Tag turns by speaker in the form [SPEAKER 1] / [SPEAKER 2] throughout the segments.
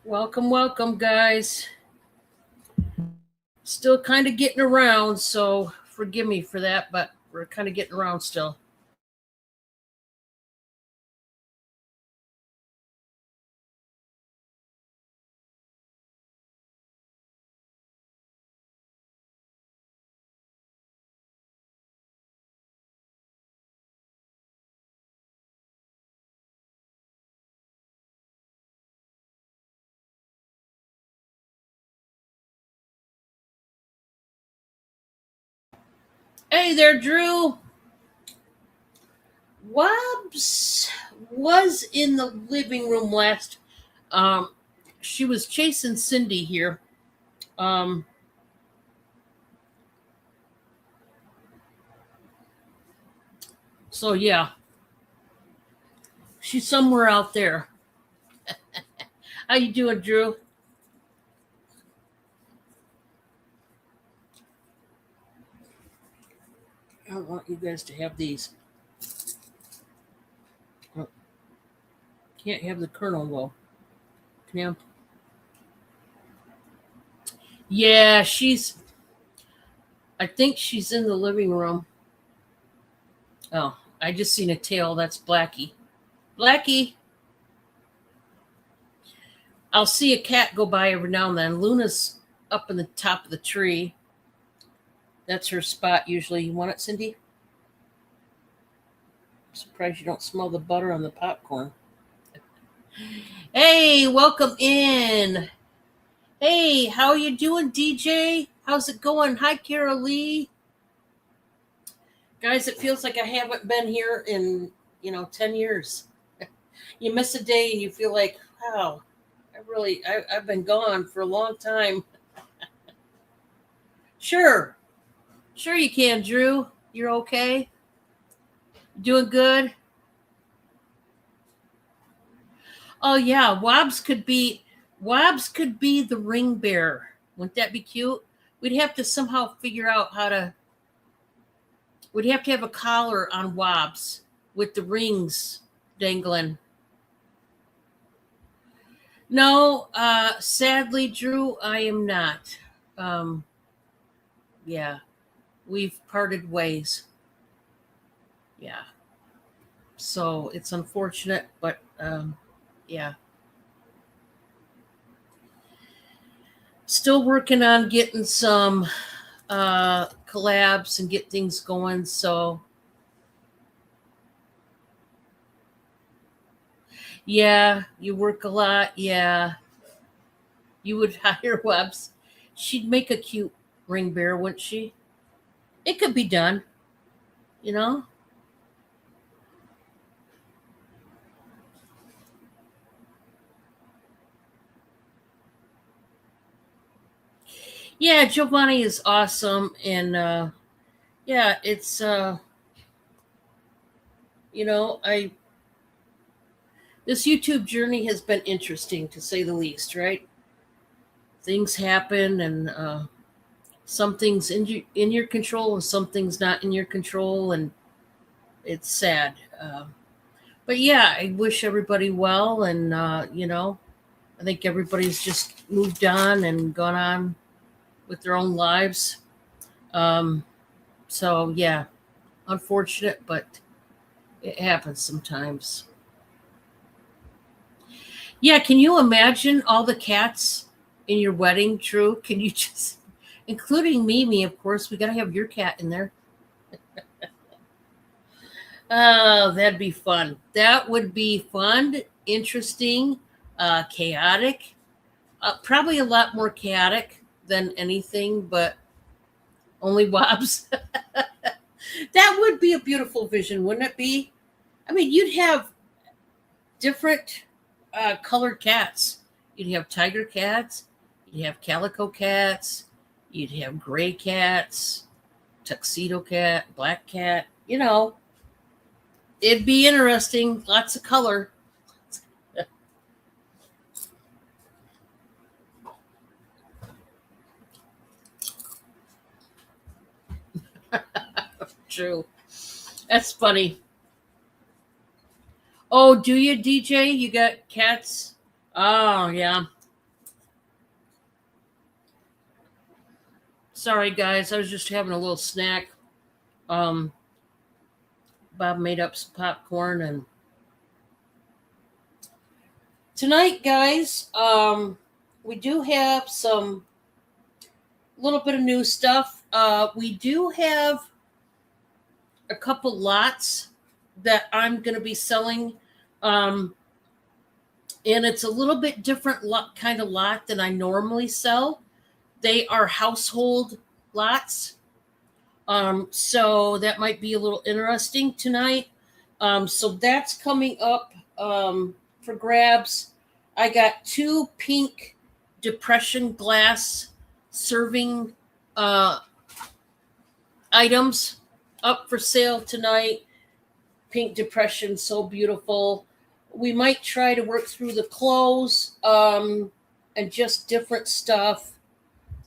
[SPEAKER 1] Welcome, welcome, guys. Still kind of getting around, so forgive me for that, but we're kind of getting around still. Hey there, Drew. Wobbs was in the living room last. Um, she was chasing Cindy here. Um, so yeah, she's somewhere out there. How you doing, Drew? I don't want you guys to have these. Oh, can't have the kernel though. Can you? Yeah, she's. I think she's in the living room. Oh, I just seen a tail. That's Blackie. Blackie. I'll see a cat go by every now and then. Luna's up in the top of the tree. That's her spot usually. You want it, Cindy? I'm surprised you don't smell the butter on the popcorn. Hey, welcome in. Hey, how you doing, DJ? How's it going? Hi, Carol Lee. Guys, it feels like I haven't been here in, 10 years. You miss a day and you feel like, wow, I've been gone for a long time. Sure. Sure you can, Drew. You're okay? Doing good? Oh yeah, Wobbs could be the ring bearer. Wouldn't that be cute? We'd have to somehow figure out how to we'd have to have a collar on Wobbs with the rings dangling. No, sadly, Drew, I am not. Um, yeah, we've parted ways. Yeah. So it's unfortunate, but yeah. Still working on getting some collabs and get things going. So yeah, you work a lot. Yeah, you would hire Webs. She'd make a cute ring bearer, wouldn't she? It could be done, you know. Yeah, Giovanni is awesome, and yeah, it's I this YouTube journey has been interesting to say the least, right? Things happen, and some things in your control, and some things not in your control, and it's sad. But yeah, I wish everybody well, and I think everybody's just moved on and gone on with their own lives. Um, so yeah, unfortunate, but it happens sometimes. Yeah, can you imagine all the cats in your wedding? True, can you just, including Mimi, of course, we got to have your cat in there. Oh, that'd be fun. That would be fun, interesting, chaotic. Probably a lot more chaotic than anything, but only Wobbs. That would be a beautiful vision, wouldn't it be? I mean, you'd have different colored cats. You'd have tiger cats, you'd have calico cats, you'd have gray cats, tuxedo cat, black cat. It'd be interesting. Lots of color. True. That's funny. Oh, do you, DJ? You got cats? Oh, yeah. Sorry, guys. I was just having a little snack. Um, Bob made up some popcorn, and tonight, guys, we do have some little bit of new stuff. We do have a couple lots that I'm going to be selling. Um, and it's a little bit different kind of lot than I normally sell. They are household lots. So that might be a little interesting tonight. So that's coming up for grabs. I got 2 pink depression glass serving uh, items up for sale tonight. Pink depression, so beautiful. We might try to work through the clothes and just different stuff.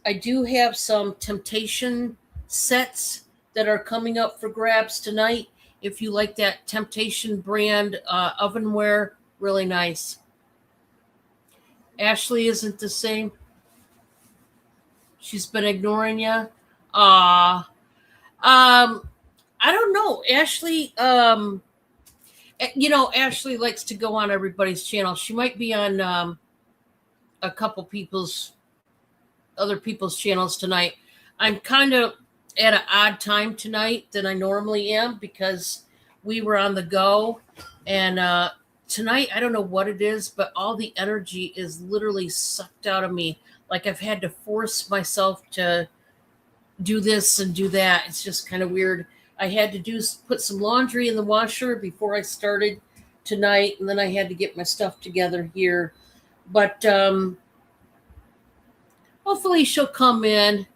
[SPEAKER 1] I do have some temptation sets that are coming up for grabs tonight. If you like that Temptation brand ovenware, really nice. Ashley isn't the same. She's been ignoring you. I don't know. Ashley, Ashley likes to go on everybody's channel. She might be on a couple other people's channels tonight. I'm kind of at an odd time tonight than I normally am because we were on the go. And tonight, I don't know what it is, but all the energy is literally sucked out of me. Like I've had to force myself to do this and do that. It's just kind of weird. I had to put some laundry in the washer before I started tonight, and then I had to get my stuff together here. But hopefully she'll come in.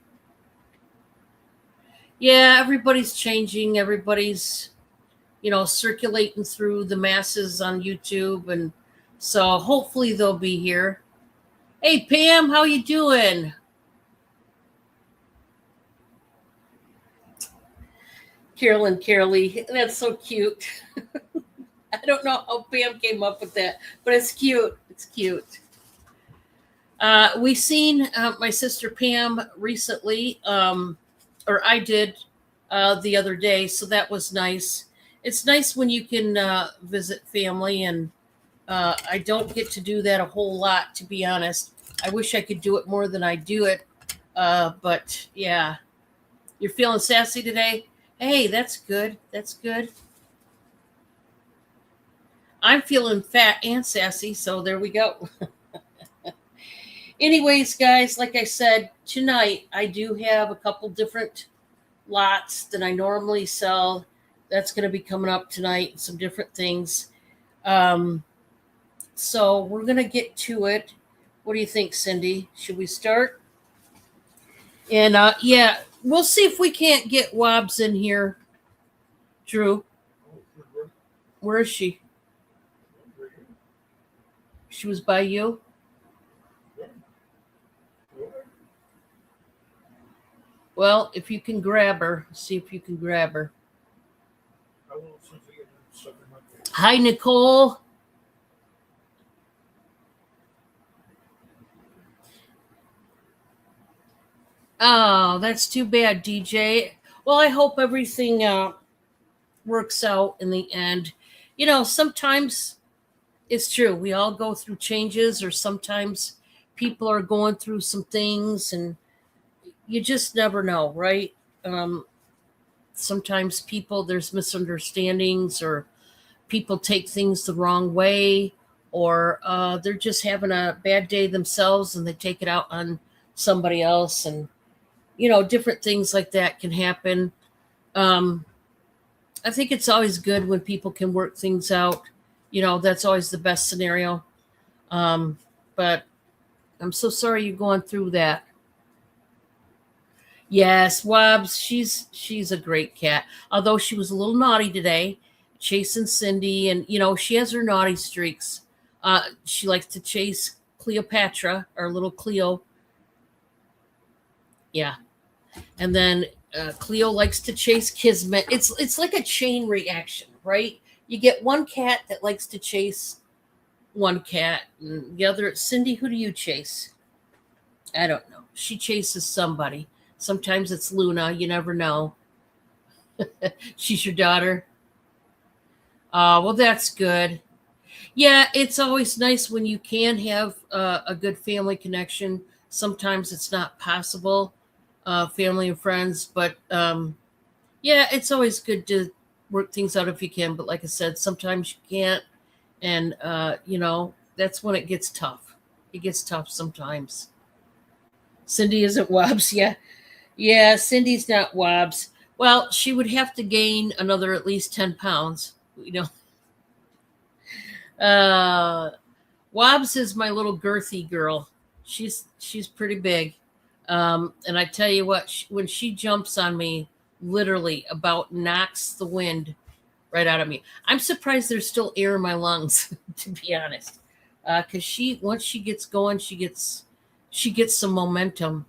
[SPEAKER 1] Yeah, everybody's changing. Everybody's, circulating through the masses on YouTube, and so hopefully they'll be here. Hey, Pam, how you doing? Carolyn Carolee, that's so cute. I don't know how Pam came up with that, but it's cute. It's cute. We seen my sister Pam recently, or I did the other day, so that was nice. It's nice when you can visit family, and I don't get to do that a whole lot, to be honest. I wish I could do it more than I do it, but yeah. You're feeling sassy today? Hey, that's good. That's good. I'm feeling fat and sassy, so there we go. Anyways, guys, like I said, tonight I do have a couple different lots that I normally sell. That's going to be coming up tonight, some different things. So we're going to get to it. What do you think, Cindy? Should we start? And yeah, we'll see if we can't get Wobbs in here. Drew, where is she? She was by you? Well, if you can grab her, see if you can grab her. Hi, Nicole. Oh, that's too bad, DJ. Well, I hope everything works out in the end. Sometimes it's true. We all go through changes, or sometimes people are going through some things, and you just never know, right? Sometimes there's misunderstandings, or people take things the wrong way, or they're just having a bad day themselves and they take it out on somebody else. And, different things like that can happen. I think it's always good when people can work things out. That's always the best scenario. But I'm so sorry you're going through that. Yes, Wobbs, she's a great cat. Although she was a little naughty today, chasing Cindy, and she has her naughty streaks. She likes to chase Cleopatra, or little Cleo. Yeah, and then Cleo likes to chase Kismet. It's like a chain reaction, right? You get one cat that likes to chase one cat, and the other. Cindy, who do you chase? I don't know. She chases somebody. Sometimes it's Luna. You never know. She's your daughter. Well, that's good. Yeah, it's always nice when you can have a good family connection. Sometimes it's not possible, family and friends, but yeah, it's always good to work things out if you can. But like I said, sometimes you can't, and that's when it gets tough. It gets tough sometimes. Cindy isn't Wobbs, yeah, yeah. Cindy's not Wobbs. Well, she would have to gain another at least 10 pounds. Uh, Wobbs is my little girthy girl. She's pretty big, and I tell you what, when she jumps on me, literally about knocks the wind right out of me. I'm surprised there's still air in my lungs, to be honest, because she once she gets going, she gets some momentum.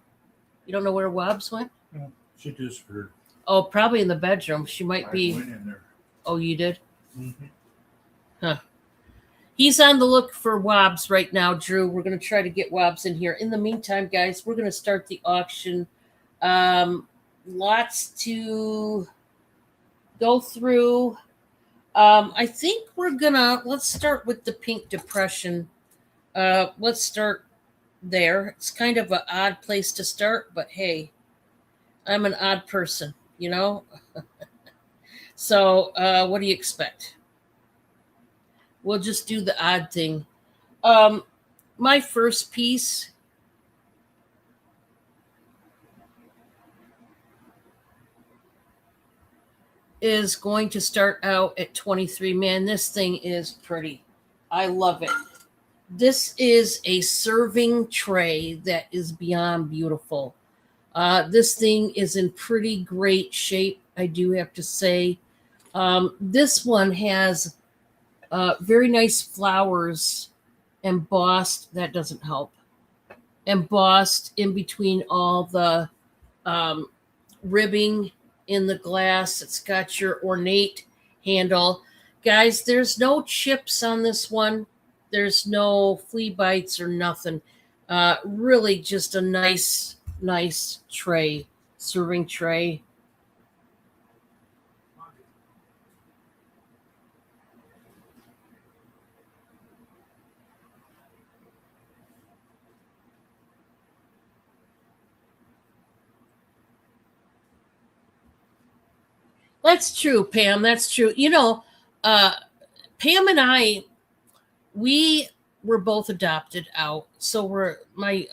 [SPEAKER 1] You don't know where Wobbs went?
[SPEAKER 2] No, she disappeared.
[SPEAKER 1] Oh, probably in the bedroom. She might be.
[SPEAKER 2] Went in there.
[SPEAKER 1] Oh, you did?
[SPEAKER 2] Mm-hmm.
[SPEAKER 1] Huh. He's on the look for Wobbs right now, Drew. We're going to try to get Wobbs in here. In the meantime, guys, we're going to start the auction. Lots to go through. I think let's start with the Pink Depression. Let's start there. It's kind of an odd place to start, but hey, I'm an odd person, So, what do you expect? We'll just do the odd thing. My first piece is going to start out at 23. Man, this thing is pretty. I love it. This is a serving tray that is beyond beautiful. This thing is in pretty great shape, I do have to say. This one has very nice flowers embossed. That doesn't help. Embossed in between all the ribbing in the glass. It's got your ornate handle. Guys, there's no chips on this one. There's no flea bites or nothing. Really just a nice tray, serving tray. That's true, Pam. That's true. Pam and I, we were both adopted out. So we're my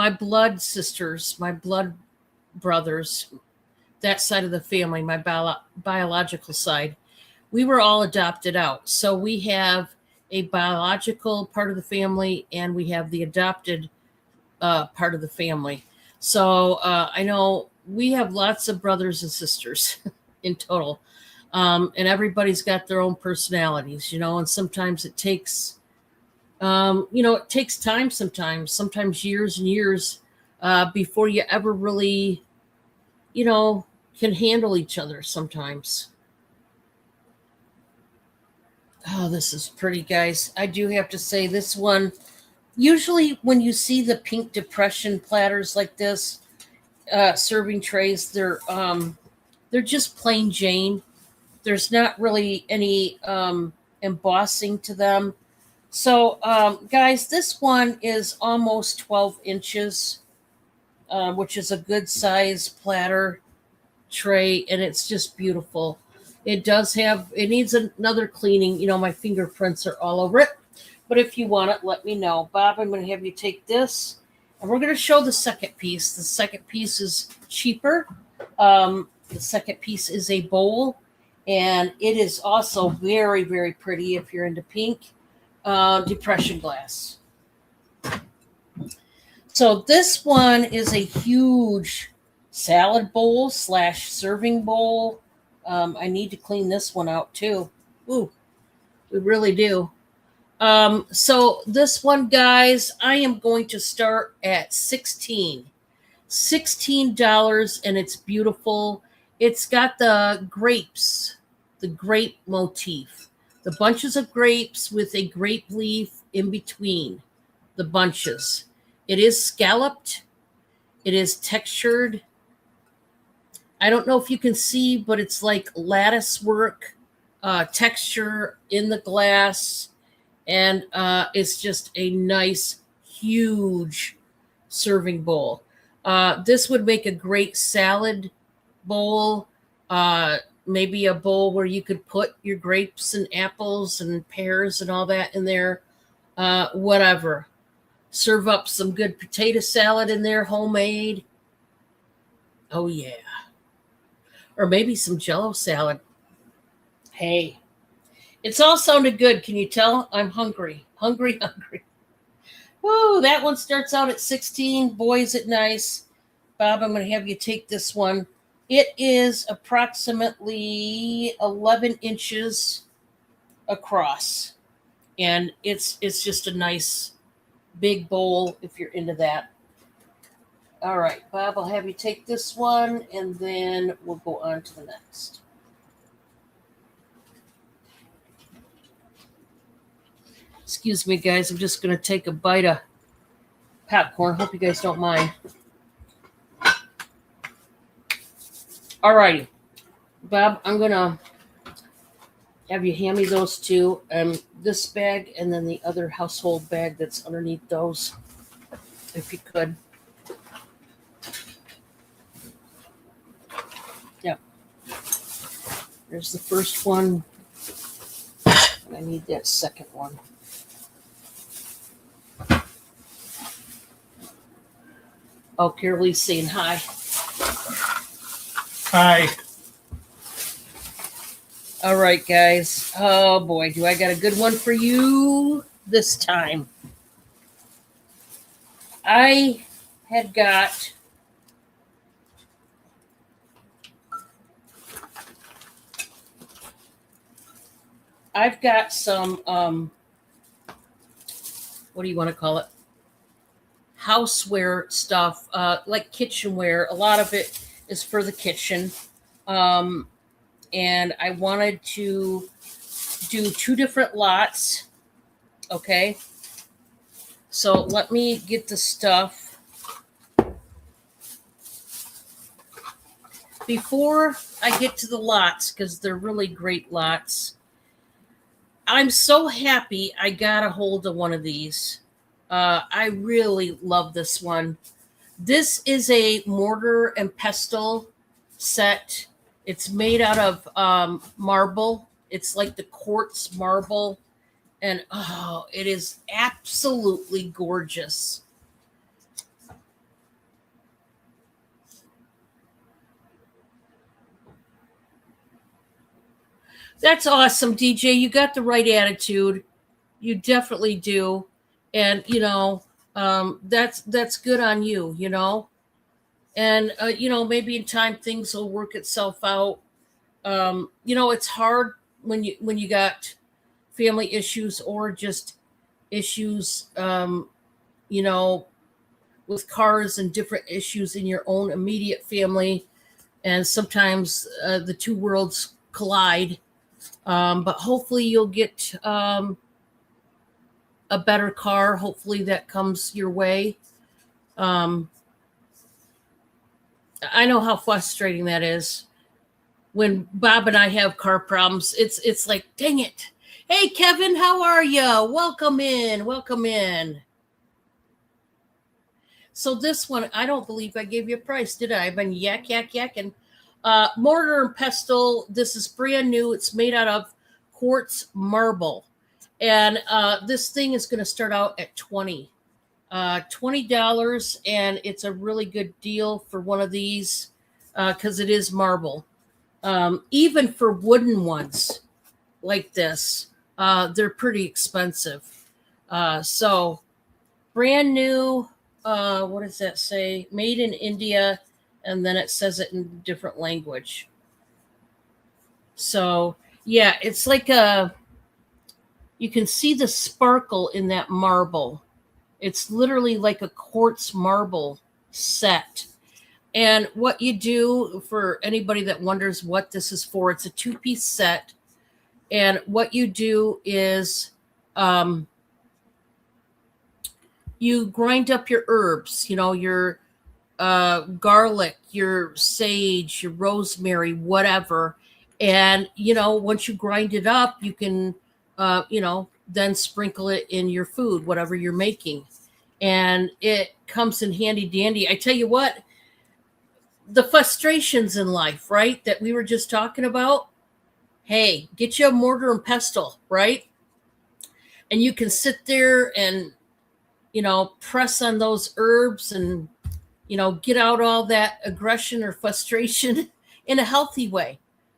[SPEAKER 1] blood sisters, my blood brothers, that side of the family, my biological side, we were all adopted out. So we have a biological part of the family and we have the adopted part of the family. So I know we have lots of brothers and sisters in total. And everybody's got their own personalities, and sometimes it takes, it takes time sometimes years and years before you ever really, can handle each other sometimes. Oh, this is pretty, guys. I do have to say this one, usually when you see the Pink Depression platters like this, serving trays, they're just plain Jane. There's not really any embossing to them. So, guys, this one is almost 12 inches, which is a good size platter tray, and it's just beautiful. It needs another cleaning. My fingerprints are all over it. But if you want it, let me know. Bob, I'm going to have you take this, and we're going to show the second piece. The second piece is cheaper. The second piece is a bowl, and it is also very, very pretty if you're into pink. Depression glass. So this one is a huge salad bowl / serving bowl. I need to clean this one out too. Ooh, we really do. So this one, guys, I am going to start at $16, and it's beautiful. It's got the grapes, the grape motif, the bunches of grapes with a grape leaf in between the bunches. It is scalloped, It is textured. I don't know if you can see, but it's like lattice work texture in the glass. And it's just a nice, huge serving bowl. This would make a great salad bowl, maybe a bowl where you could put your grapes and apples and pears and all that in there, whatever. Serve up some good potato salad in there, homemade. Oh, yeah. Or maybe some Jello salad. Hey, it's all sounded good. Can you tell? I'm hungry. Hungry, hungry. Whoa, that one starts out at 16. Boy, is it nice. Bob, I'm going to have you take this one. It is approximately 11 inches across. And it's just a nice big bowl if you're into that. All right, Bob, I'll have you take this one, and then we'll go on to the next. Excuse me, guys. I'm just going to take a bite of popcorn. Hope you guys don't mind. All righty. Bob, I'm going to have you hand me those two. This bag and then the other household bag that's underneath those, if you could. Yep. There's the first one. I need that second one. Oh, Carolee's saying hi.
[SPEAKER 2] Hi.
[SPEAKER 1] All right, guys. Oh, boy. Do I got a good one for you this time? I've got some, what do you want to call it? Houseware stuff, like kitchenware. A lot of it is for the kitchen. And I wanted to do two different lots. Okay. So let me get the stuff. Before I get to the lots, because they're really great lots, I'm so happy I got a hold of one of these. I really love this one. This is a mortar and pestle set. It's made out of marble. It's like the quartz marble. And oh, it is absolutely gorgeous. That's awesome, DJ. You got the right attitude. You definitely do. And that's good on you, And maybe in time things will work itself out. It's hard when you got family issues or just issues with cars and different issues in your own immediate family, and sometimes the two worlds collide. But hopefully you'll get a better car. Hopefully that comes your way. I know how frustrating that is when Bob and I have car problems. It's like, dang it. Hey, Kevin, how are you? Welcome in. Welcome in. So this one, I don't believe I gave you a price, did I? I've been yakking. Mortar and pestle. This is brand new. It's made out of quartz marble. And this thing is going to start out at $20. $20, and it's a really good deal for one of these because it is marble. Even for wooden ones like this, they're pretty expensive. So brand new, what does that say? Made in India, and then it says it in a different language. So yeah, it's like you can see the sparkle in that marble. It's literally like a quartz marble set. And what you do, for anybody that wonders what this is for, it's a 2-piece set. And what you do is you grind up your herbs, your garlic, your sage, your rosemary, whatever. And, once you grind it up, you can, then sprinkle it in your food, whatever you're making. And it comes in handy dandy. I tell you what, the frustrations in life, right, that we were just talking about. Hey, get you a mortar and pestle, right? And you can sit there and, press on those herbs and, get out all that aggression or frustration in a healthy way,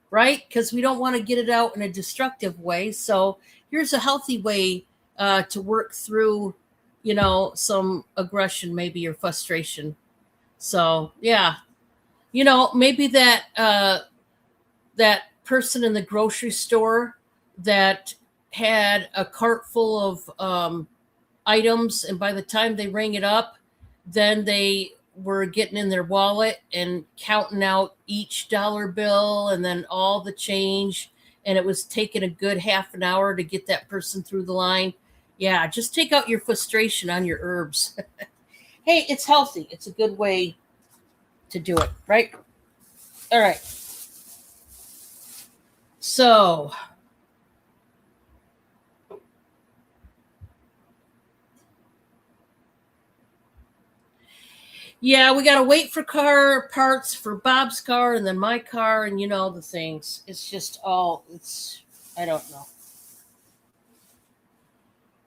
[SPEAKER 1] right? Because we don't want to get it out in a destructive way. So here's a healthy way to work through, some aggression, maybe, or frustration. So, yeah, maybe that person in the grocery store that had a cart full of items, and by the time they rang it up, then they were getting in their wallet and counting out each dollar bill and then all the change, and it was taking a good half an hour to get that person through the line. Yeah, just take out your frustration on your herbs. Hey, it's healthy. It's a good way to do it, right? All right. So, yeah, we got to wait for car parts for Bob's car and then my car, and the things. It's just I don't know.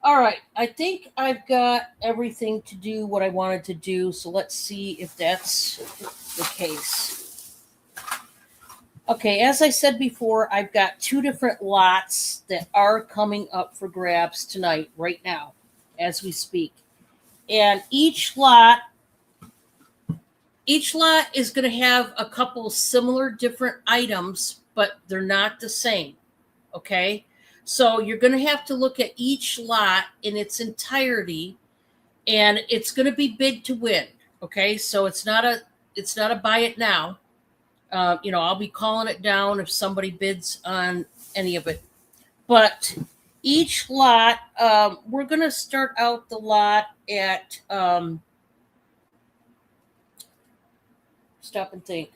[SPEAKER 1] All right, I think I've got everything to do what I wanted to do, so let's see if that's the case. Okay, as I said before, I've got two different lots that are coming up for grabs tonight, right now, as we speak. And each lot is going to have a couple similar different items, but they're not the same. Okay. So you're going to have to look at each lot in its entirety, and it's going to be bid to win. Okay. So it's not a buy it now. I'll be calling it down if somebody bids on any of it. But each lot, we're going to start out the lot at, stop and think,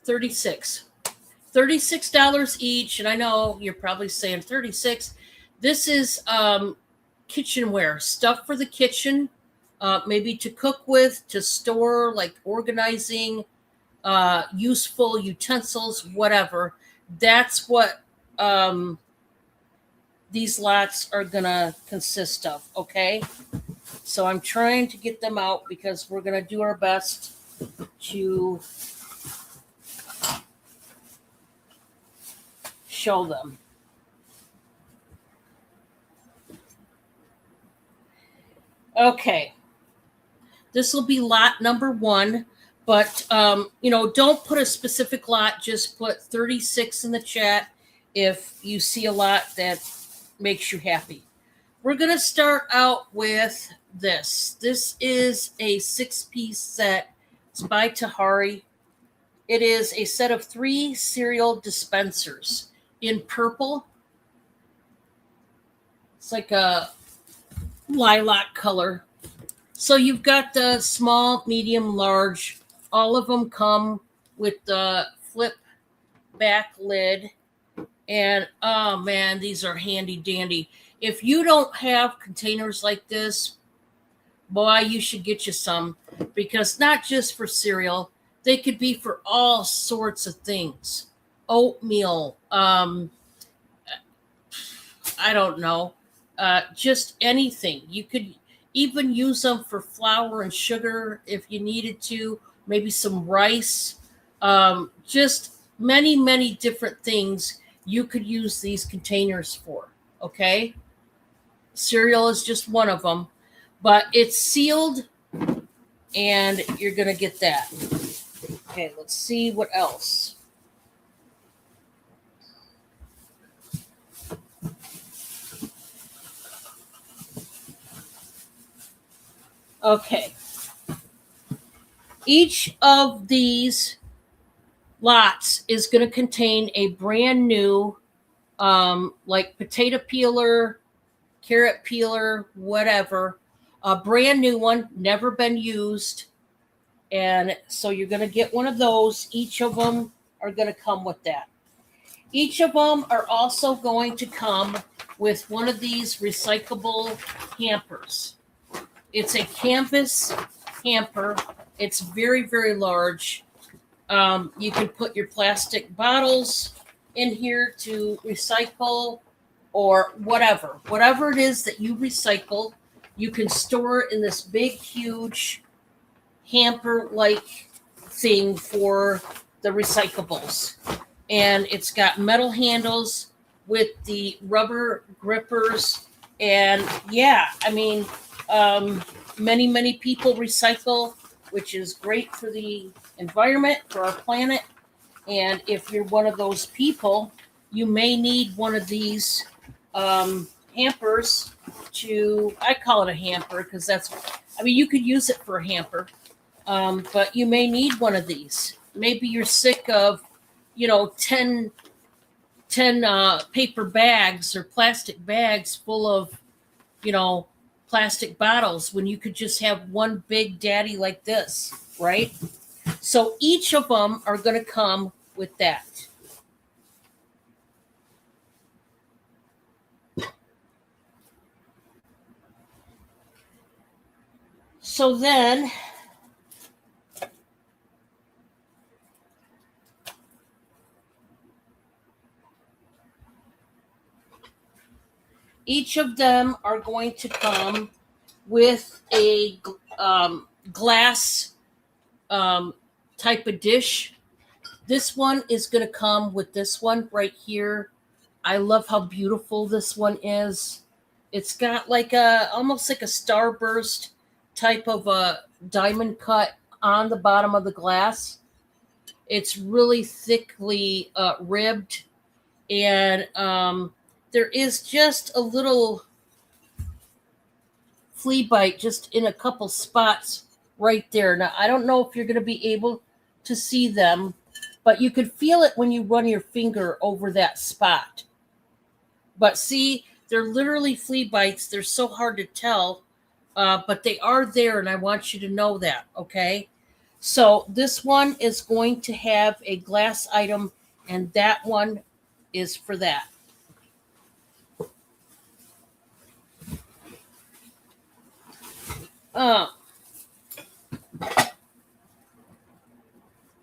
[SPEAKER 1] 36. $36 each. And I know you're probably saying 36. This is kitchenware, stuff for the kitchen, maybe to cook with, to store, like organizing, useful utensils, whatever. That's what these lots are going to consist of. Okay. So I'm trying to get them out because we're going to do our best to show them. Okay. This will be lot number 1, but don't put a specific lot. Just put 36 in the chat if you see a lot that makes you happy. We're going to start out with this. This is a 6-piece set. It's by Tahari. It is a set of 3 cereal dispensers in purple. It's like a lilac color. So you've got the small, medium, large. All of them come with the flip back lid. And oh man, these are handy dandy. If you don't have containers like this, boy, you should get you some, because not just for cereal, they could be for all sorts of things. Oatmeal, I don't know, just anything. You could even use them for flour and sugar if you needed to, maybe some rice, just many, many different things you could use these containers for. Okay. Cereal is just one of them, but it's sealed and you're going to get that. Okay. Let's see what else. Okay. Each of these lots is going to contain a brand new, like potato peeler, carrot peeler, whatever. A brand new one, never been used. And so you're going to get one of those. Each of them are going to come with that. Each of them are also going to come with one of these recyclable hampers. It's a canvas hamper. It's very, very large. You can put your plastic bottles in here to recycle or whatever it is that you recycle. You can store it in this big, huge hamper-like thing for the recyclables. And it's got metal handles with the rubber grippers. And yeah, I mean, many people recycle, which is great for the environment, for our planet. And if you're one of those people, you may need one of these hampers I call it a hamper because you could use it for a hamper, but you may need one of these. Maybe you're sick of, 10 paper bags or plastic bags full of, plastic bottles when you could just have one big daddy like this, right? So each of them are going to come with that. So then each of them are going to come with a glass type of dish. This one is going to come with this one right here. I love how beautiful this one is. It's got almost like a starburst type of a diamond cut on the bottom of the glass. It's really thickly ribbed, and there is just a little flea bite just in a couple spots right there. Now, I don't know if you're going to be able to see them, but you could feel it when you run your finger over that spot. But see, they're literally flea bites. They're so hard to tell, but they are there, and I want you to know that, okay? So this one is going to have a glass item, and that one is for that.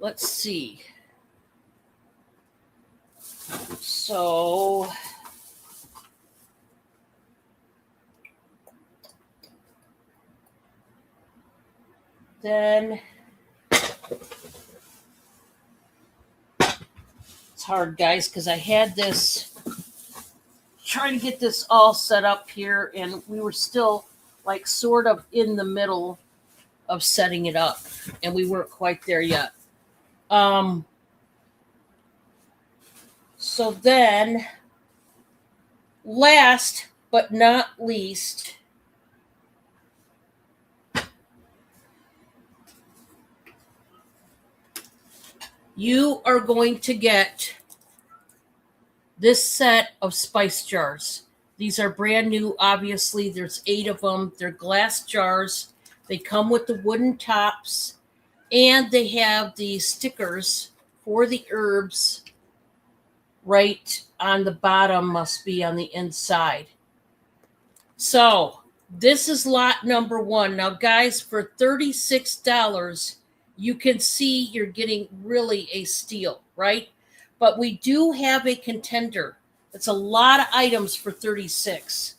[SPEAKER 1] Let's see. So then it's hard, guys, because I had this trying to get this all set up here, and we were still sort of in the middle of setting it up, and we weren't quite there yet. So then, last but not least, you are going to get this set of spice jars. These are brand new, obviously. There's 8 of them. They're glass jars. They come with the wooden tops, and they have the stickers for the herbs right on the bottom, must be on the inside. So this is lot number 1. Now, guys, for $36, you can see you're getting really a steal, right? But we do have a contender. It's a lot of items for $36,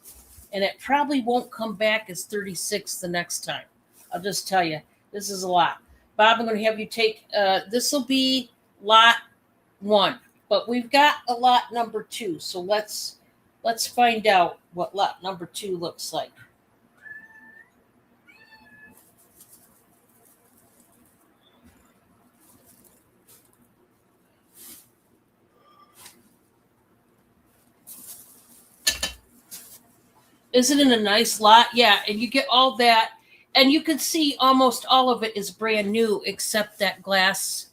[SPEAKER 1] and it probably won't come back as $36 the next time. I'll just tell you, this is a lot. Bob, I'm going to have you take, this will be lot 1, but we've got a lot number 2. So let's find out what lot number 2 looks like. Isn't it a nice lot? Yeah, and you get all that, and you can see almost all of it is brand new except that glass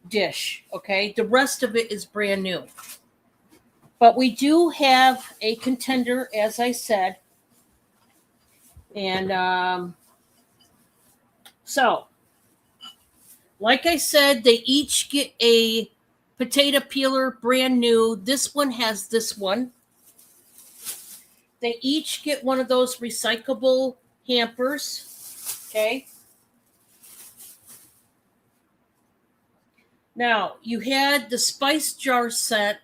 [SPEAKER 1] dish, okay? The rest of it is brand new. But we do have a contender, as I said. And so, like I said, they each get a potato peeler, brand new. This one has this one. They each get one of those recyclable hampers. Okay. Now, you had the spice jar set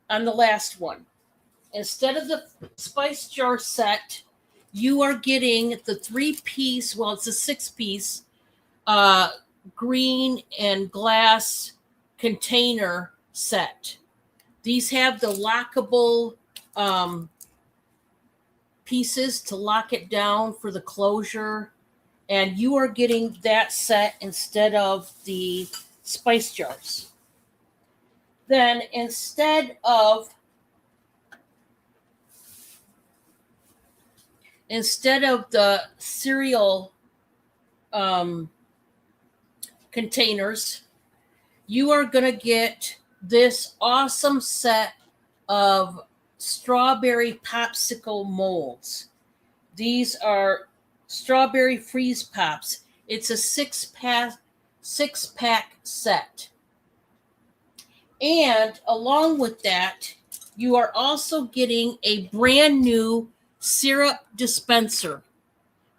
[SPEAKER 1] on the last one. Instead of the spice jar set, you are getting the 3-piece, well, it's a 6-piece green and glass container set. These have the lockable pieces to lock it down for the closure. And you are getting that set instead of the spice jars. Then instead of the cereal containers, you are going to get this awesome set of strawberry popsicle molds. These are strawberry freeze pops. It's a six-pack set. And along with that, you are also getting a brand new syrup dispenser.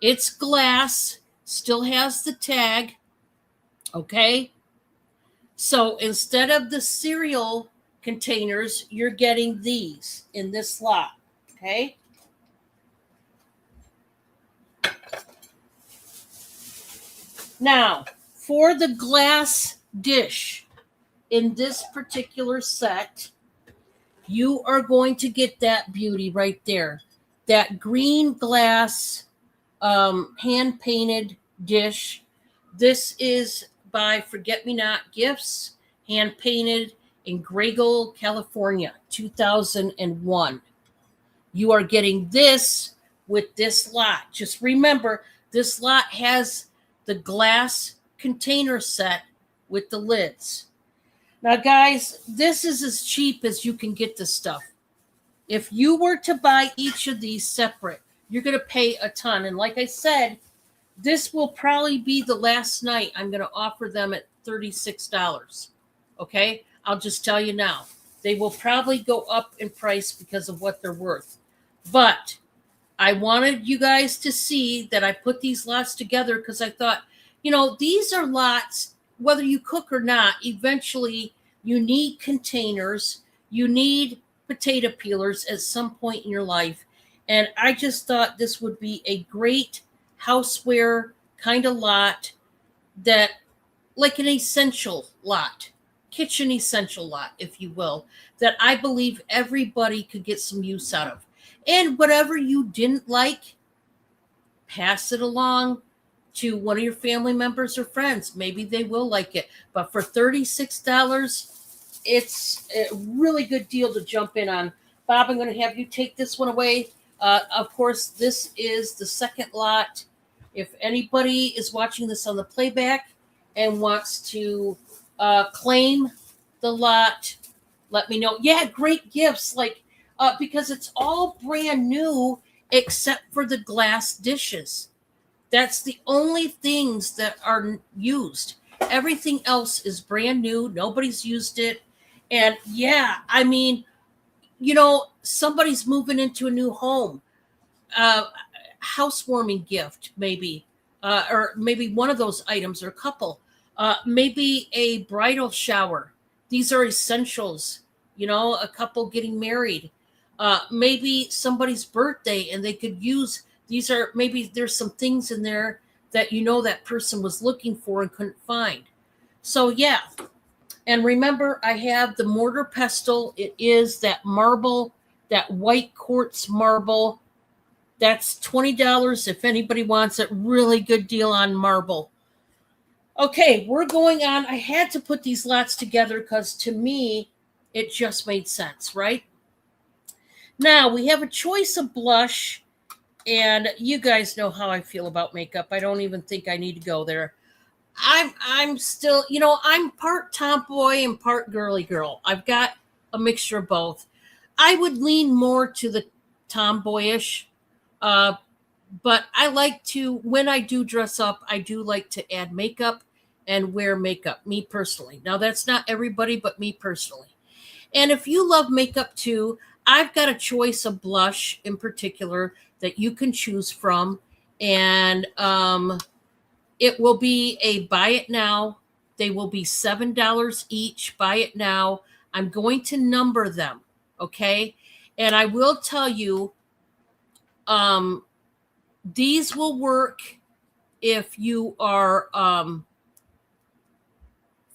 [SPEAKER 1] It's glass, still has the tag. Okay? So instead of the cereal containers, you're getting these in this lot. Okay? Now, for the glass dish in this particular set, you are going to get that beauty right there. That green glass hand-painted dish. This is by Forget Me Not Gifts, hand-painted in Grego, California, 2001. You are getting this with this lot. Just remember, this lot has the glass container set with the lids. Now, guys, this is as cheap as you can get this stuff. If you were to buy each of these separate, you're going to pay a ton. And like I said, this will probably be the last night I'm going to offer them at $36. Okay? I'll just tell you now. They will probably go up in price because of what they're worth. But I wanted you guys to see that I put these lots together because I thought, these are lots, whether you cook or not, eventually you need containers, you need potato peelers at some point in your life. And I just thought this would be a great houseware kind of lot, that like an essential lot, kitchen essential lot, if you will, that I believe everybody could get some use out of. And whatever you didn't like, pass it along to one of your family members or friends. Maybe they will like it. But for $36, it's a really good deal to jump in on. Bob, I'm going to have you take this one away. Of course, this is the second lot. If anybody is watching this on the playback and wants to claim the lot, let me know. Yeah, great gifts, because it's all brand new except for the glass dishes. That's the only things that are used. Everything else is brand new. Nobody's used it. And yeah, I mean, somebody's moving into a new home. Housewarming gift, maybe. Or maybe one of those items or a couple. Maybe a bridal shower. These are essentials. A couple getting married. Maybe somebody's birthday and they could use, maybe there's some things in there that that person was looking for and couldn't find. So yeah. And remember, I have the mortar pestle. It is that marble, that white quartz marble. That's $20 if anybody wants it. Really good deal on marble. Okay, we're going on. I had to put these lots together because to me, it just made sense, right? Now, we have a choice of blush, and you guys know how I feel about makeup. I don't even think I need to go there. I'm still, I'm part tomboy and part girly girl. I've got a mixture of both. I would lean more to the tomboyish, but I like to, when I do dress up, I do like to add makeup and wear makeup, me personally. Now, that's not everybody, but me personally. And if you love makeup too, I've got a choice of blush in particular that you can choose from. And it will be a buy it now. They will be $7 each. Buy it now. I'm going to number them. Okay. And I will tell you, these will work if you are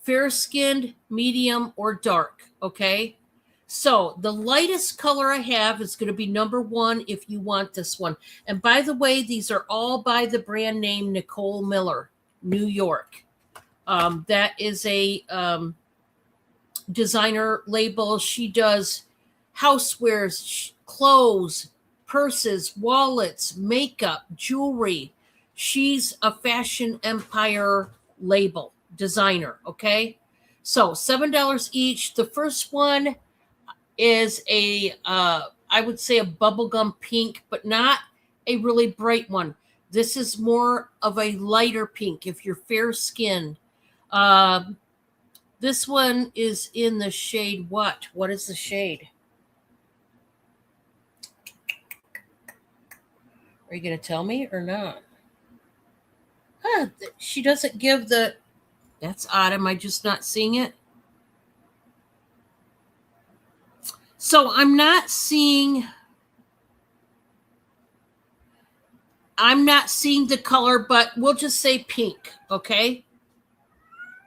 [SPEAKER 1] fair skinned, medium, or dark. Okay. So the lightest color I have is going to be number 1 if you want this one. And by the way, these are all by the brand name Nicole Miller, New York. That is a designer label. She does housewares, clothes, purses, wallets, makeup, jewelry. She's a fashion empire label designer. Okay. So $7 each. The first one is a I would say a bubblegum pink, but not a really bright one. This is more of a lighter pink if you're fair skinned. This one is in the shade what? What is the shade? Are you going to tell me or not? She doesn't give the. That's odd. Am I just not seeing it? So I'm not seeing the color, but we'll just say pink, okay?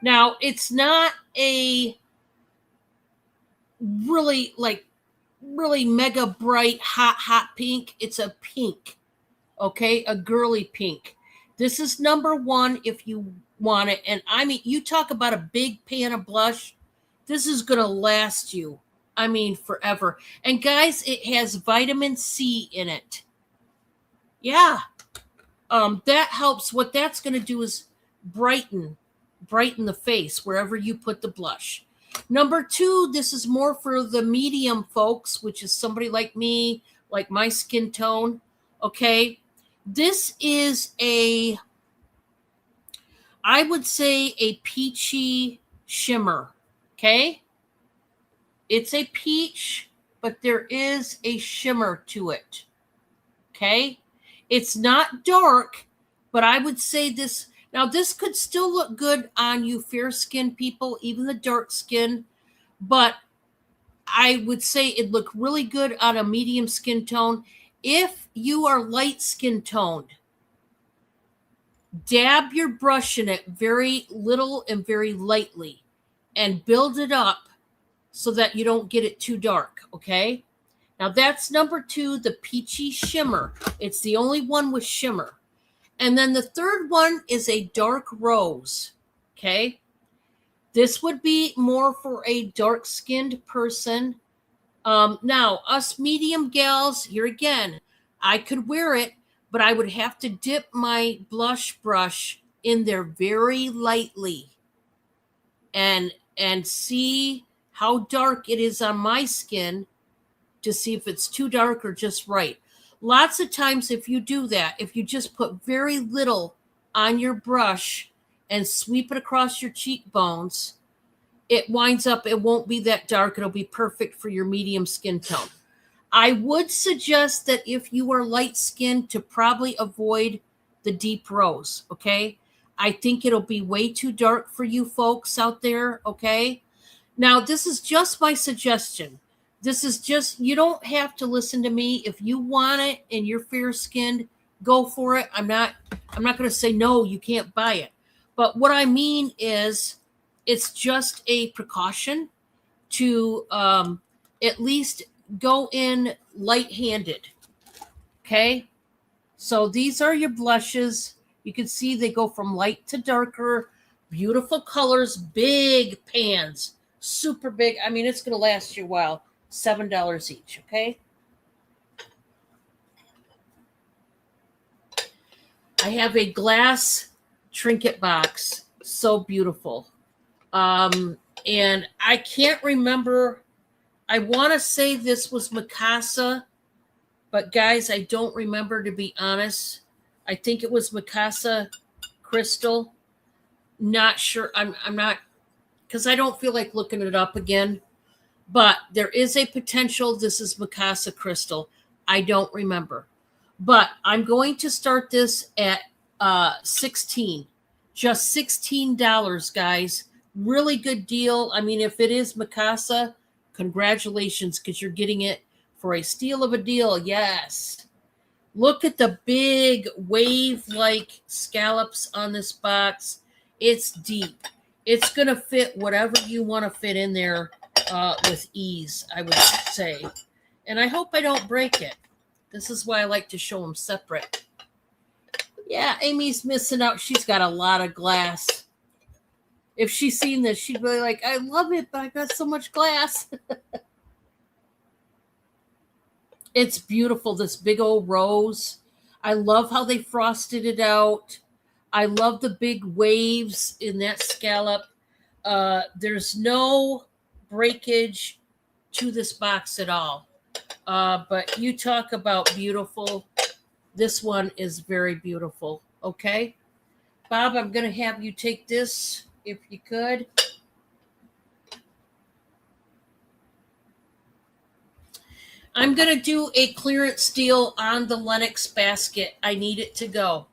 [SPEAKER 1] Now, it's not a really mega bright, hot pink. It's a pink, okay? A girly pink. This is number 1 if you want it. And I mean, you talk about a big pan of blush. This is going to last you, I mean, forever. And guys, it has vitamin C in it. Yeah. That helps. What that's going to do is brighten the face wherever you put the blush. Number 2, this is more for the medium folks, which is somebody like me, like my skin tone. Okay. This is I would say a peachy shimmer. Okay. It's a peach, but there is a shimmer to it. Okay. It's not dark, but I would say this. Now, this could still look good on you fair-skinned people, even the dark skin, but I would say it'd look really good on a medium skin tone. If you are light skin toned, dab your brush in it very little and very lightly and build it up so that you don't get it too dark, okay? Now, that's number 2, the peachy shimmer. It's the only one with shimmer. And then the third one is a dark rose, okay? This would be more for a dark-skinned person. Now, us medium gals, here again, I could wear it, but I would have to dip my blush brush in there very lightly and see how dark it is on my skin to see if it's too dark or just right. Lots of times if you do that, if you just put very little on your brush and sweep it across your cheekbones, it winds up, it won't be that dark. It'll be perfect for your medium skin tone. I would suggest that if you are light skinned to probably avoid the deep rose, okay? I think it'll be way too dark for you folks out there, okay? Now, this is just my suggestion. This is just, you don't have to listen to me. If you want it and you're fair skinned, go for it. I'm not going to say, no, you can't buy it. But what I mean is it's just a precaution to at least go in light-handed. Okay. So these are your blushes. You can see they go from light to darker, beautiful colors, big pans, super big. I mean, it's going to last you a while. $7 each, okay? I have a glass trinket box. So beautiful. And I can't remember I want to say this was Mikasa, but guys, I don't remember, to be honest. I think it was Mikasa Crystal. Not sure. I'm not, because I don't feel like looking it up again. But there is a potential this is Mikasa Crystal. I don't remember. But I'm going to start this at 16. Just $16, guys. Really good deal. I mean, if it is Mikasa, congratulations, because you're getting it for a steal of a deal. Yes. Look at the big wave-like scallops on this box. It's deep. It's going to fit whatever you want to fit in there with ease, I would say. And I hope I don't break it. This is why I like to show them separate. Yeah, Amy's missing out. She's got a lot of glass. If she's seen this, she'd be like, I love it, but I got so much glass. It's beautiful, this big old rose. I love how they frosted it out. I love the big waves in that scallop. There's no breakage to this box at all. But you talk about beautiful. This one is very beautiful. Okay, Bob, I'm going to have you take this if you could. I'm going to do a clearance deal on the Lennox basket. I need it to go.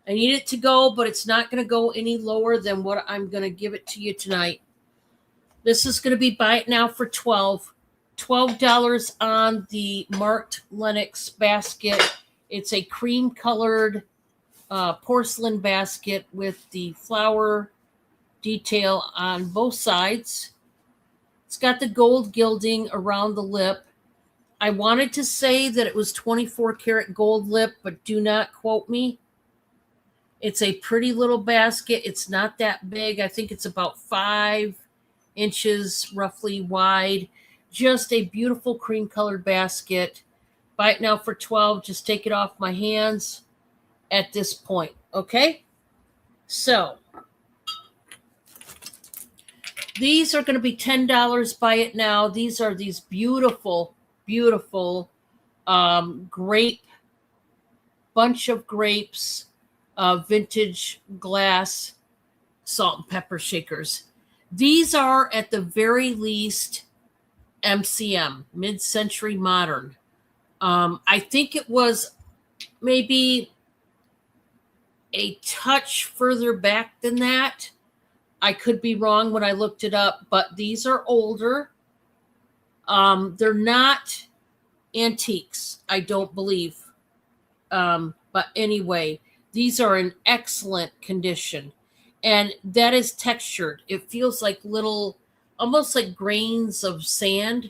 [SPEAKER 1] I need it to go, but it's not going to go any lower than what I'm going to give it to you tonight. This is going to be buy it now for $12 on the marked Lennox basket. It's a cream colored porcelain basket with the flower detail on both sides. It's got the gold gilding around the lip. I wanted to say that it was 24 karat gold lip, but do not quote me. It's a pretty little basket. It's not that big. I think it's about 5 inches roughly wide. Just a beautiful cream colored basket. Buy it now for $12. Just take it off my hands at this point. Okay? So these are going to be $10. Buy it now. These are these beautiful grape, bunch of grapes, vintage glass salt and pepper shakers. These are at the very least MCM, mid-century modern. I think it was maybe a touch further back than that. I could be wrong when I looked it up, but these are older. They're not antiques, I don't believe. But anyway, these are in excellent condition. And that is textured. It feels like little, almost like grains of sand,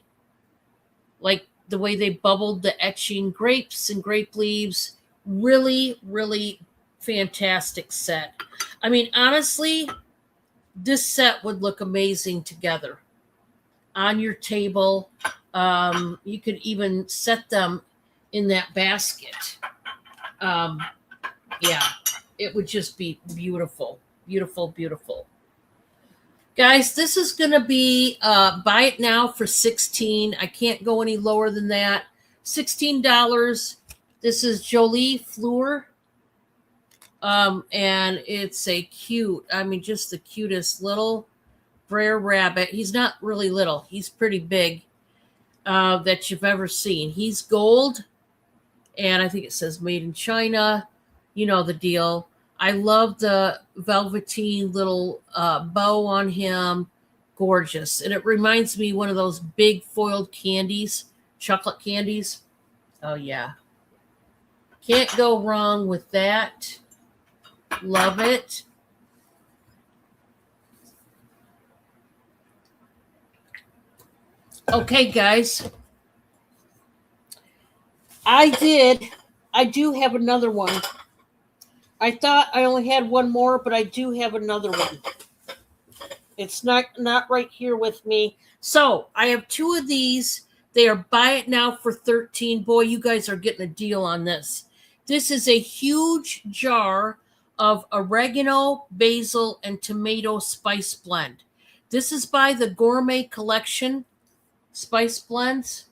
[SPEAKER 1] like the way they bubbled the etching grapes and grape leaves. Really, really fantastic set. I mean, honestly, this set would look amazing together on your table. You could even set them in that basket. Yeah, it would just be beautiful. Guys, this is going to be buy it now for $16. I can't go any lower than that. $16. This is Jolie Fleur. And it's a cute, I mean, just the cutest little Brer Rabbit. He's not really little. He's pretty big that you've ever seen. He's gold. And I think it says made in China. You know the deal. I love the velveteen little bow on him. Gorgeous. And it reminds me one of those big foiled candies, chocolate candies. Oh, yeah. Can't go wrong with that. Love it. Okay, guys. I do have another one. I thought I only had one more, but I do have another one. It's not right here with me. So I have two of these. They are buy it now for $13. Boy, you guys are getting a deal on this. This is a huge jar of oregano, basil, and tomato spice blend. This is by the Gourmet Collection. spice blends.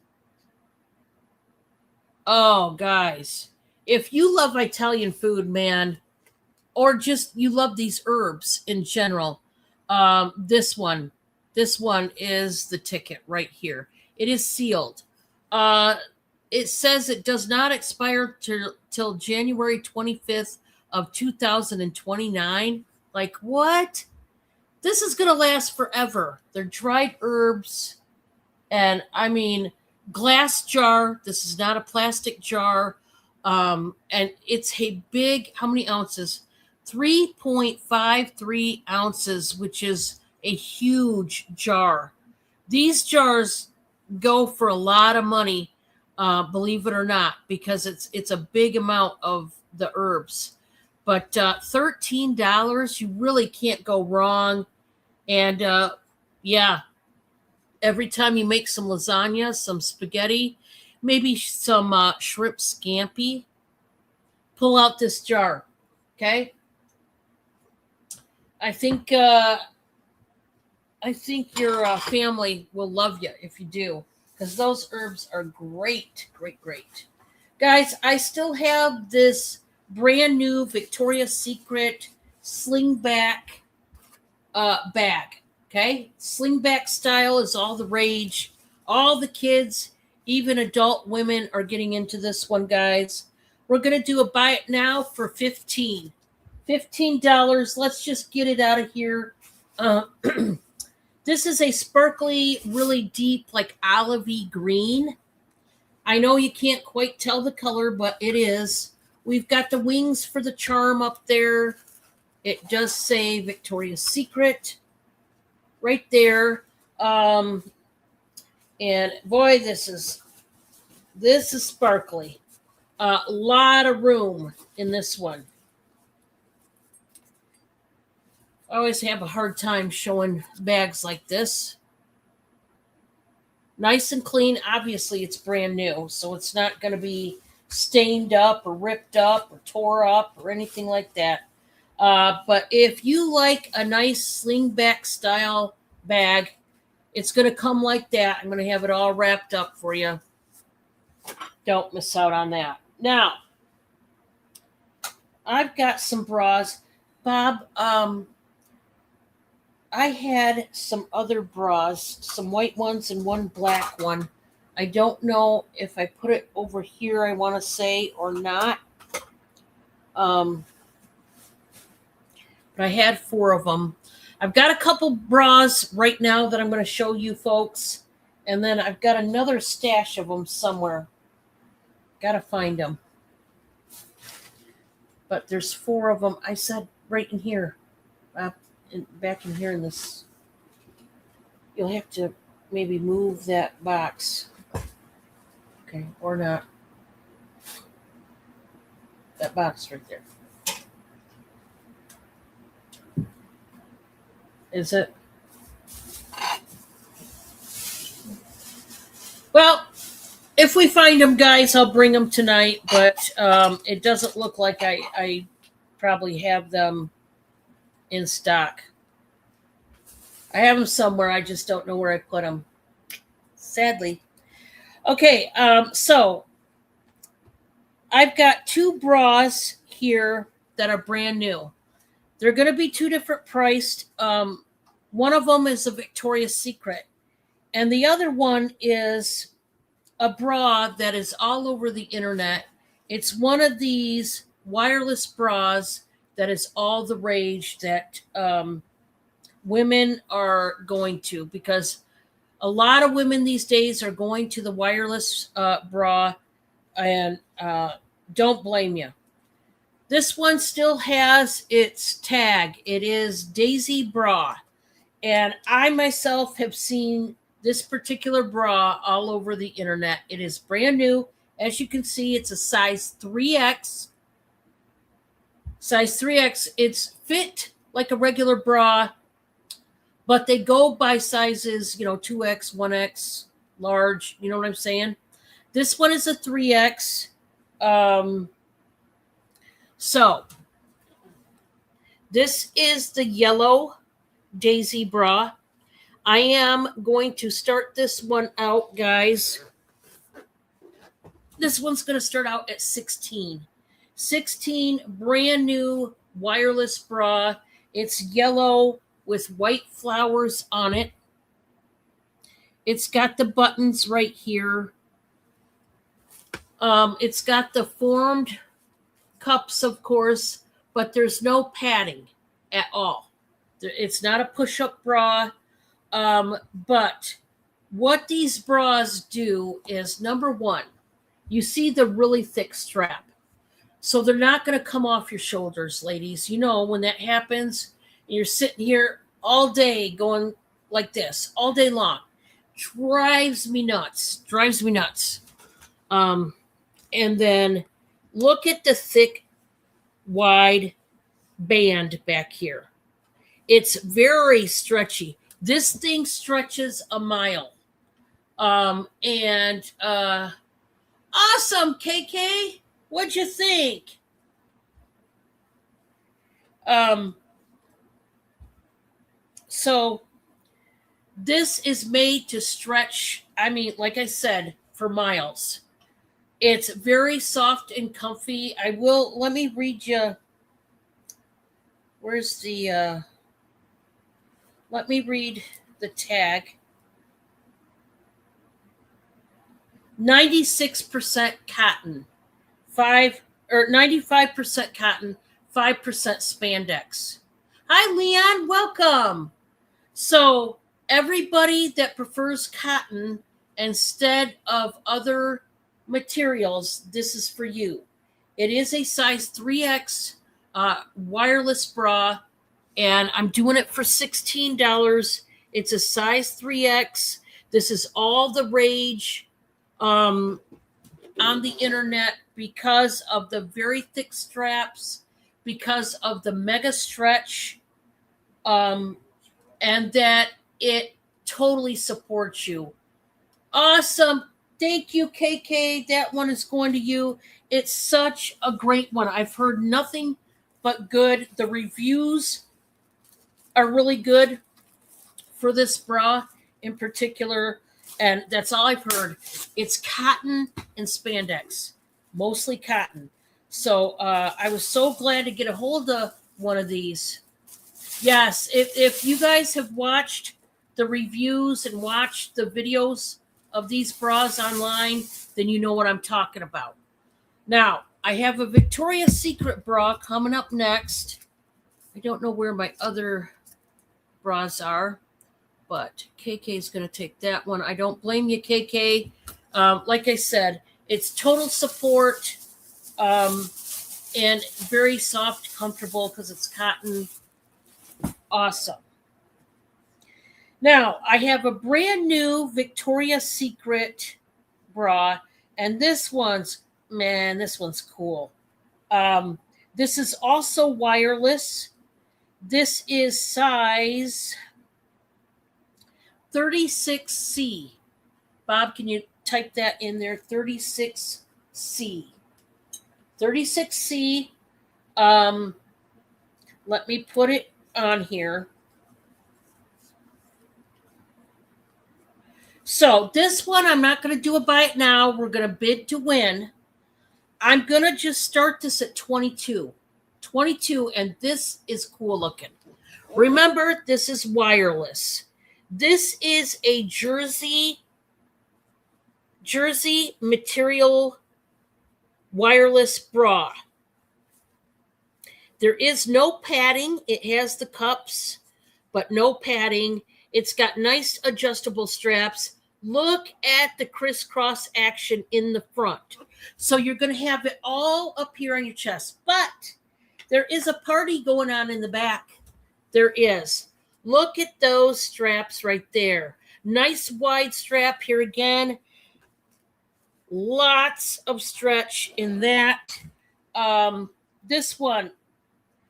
[SPEAKER 1] Oh, guys, if you love Italian food, man, or just you love these herbs in general, this one, is the ticket right here. It is sealed. Uh, it says it does not expire till January 25th of 2029. Like what? This is gonna last forever. They're dried herbs. And I mean, glass jar. This is not a plastic jar. And it's a big, how many ounces? 3.53 ounces, which is a huge jar. These jars go for a lot of money, believe it or not, because it's a big amount of the herbs. But $13, you really can't go wrong. And yeah, every time you make some lasagna, some spaghetti, maybe some shrimp scampi, pull out this jar. Okay, I think your family will love you if you do, because those herbs are great, great, great. Guys, I still have this brand new Victoria's Secret slingback bag. Okay, slingback style is all the rage. All the kids, even adult women, are getting into this one, guys. We're gonna do a buy it now for $15. Let's just get it out of here. Uh, this is a sparkly, really deep, like olivey green. I know you can't quite tell the color, but it is. We've got the wings for the charm up there. It does say Victoria's Secret right there. And boy, this is sparkly. A lot of room in this one. I always have a hard time showing bags like this. Nice and clean. Obviously, it's brand new, so it's not going to be stained up or ripped up or tore up or anything like that. But if you like a nice slingback style bag, it's going to come like that. I'm going to have it all wrapped up for you. Don't miss out on that. Now, I've got some bras. Bob, I had some other bras, some white ones and one black one. I don't know if I put it over here, I want to say, or not. But I had 4 of them. I've got a couple bras right now that I'm going to show you folks. And then I've got another stash of them somewhere. Got to find them. But there's 4 of them. I said right in here. Back in here in this. You'll have to maybe move that box. Okay, or not. That box right there. Is it? Well, if we find them, guys, I'll bring them tonight. But it doesn't look like I probably have them in stock. I have them somewhere. I just don't know where I put them. Sadly. Okay, so I've got 2 bras here that are brand new. They're going to be 2 different priced. One of them is a Victoria's Secret, and the other one is a bra that is all over the internet. It's one of these wireless bras that is all the rage that women are going to, because a lot of women these days are going to the wireless bra, and don't blame you. This one still has its tag. It is Daisy Bra. And I myself have seen this particular bra all over the internet. It is brand new. As you can see, it's a size 3X. Size 3X. It's fit like a regular bra, but they go by sizes, 2X, 1X, large. You know what I'm saying? This one is a 3X. So, this is the yellow Daisy bra. I am going to start this one out, guys. This one's going to start out at 16. 16, brand new wireless bra. It's yellow with white flowers on it. It's got the buttons right here. It's got the formed cups, of course, but there's no padding at all. It's not a push-up bra. But what these bras do is, number one, you see the really thick strap. So they're not going to come off your shoulders, ladies. You know, when that happens, you're sitting here all day going like this, all day long. Drives me nuts. And then look at the thick, wide band back here. It's very stretchy. This thing stretches a mile. Awesome, KK. What'd you think? So this is made to stretch, I mean, like I said, for miles. It's very soft and comfy. Let me read you. Where's the, let me read the tag. 96% cotton, 95% cotton, 5% spandex. Hi, Leon, welcome. So everybody that prefers cotton instead of other materials, this is for you. It is a size 3X wireless bra, and I'm doing it for $16. It's a size 3X. This is all the rage on the internet because of the very thick straps, because of the mega stretch, and that it totally supports you. Awesome. Thank you, KK. That one is going to you. It's such a great one. I've heard nothing but good. The reviews are really good for this bra in particular, and that's all I've heard. It's cotton and spandex, mostly cotton. So I was so glad to get a hold of one of these. Yes, if you guys have watched the reviews and watched the videos of these bras online, then you know what I'm talking about. Now, I have a Victoria's Secret bra coming up next. I don't know where my other bras are, but KK is going to take that one. I don't blame you, KK. Like I said, it's total support and very soft, comfortable because it's cotton. Awesome. Now, I have a brand new Victoria's Secret bra, and this one's cool. This is also wireless. This is size 36C. Bob, can you type that in there? 36C. 36C. Let me put it on here. So this one, I'm not going to do a buy it now. We're going to bid to win. I'm going to just start this at 22. 22, and this is cool looking. Remember, this is wireless. This is a jersey material wireless bra. There is no padding. It has the cups, but no padding. It's got nice adjustable straps. Look at the crisscross action in the front. So you're going to have it all up here on your chest. But there is a party going on in the back. There is. Look at those straps right there. Nice wide strap here again. Lots of stretch in that. This one,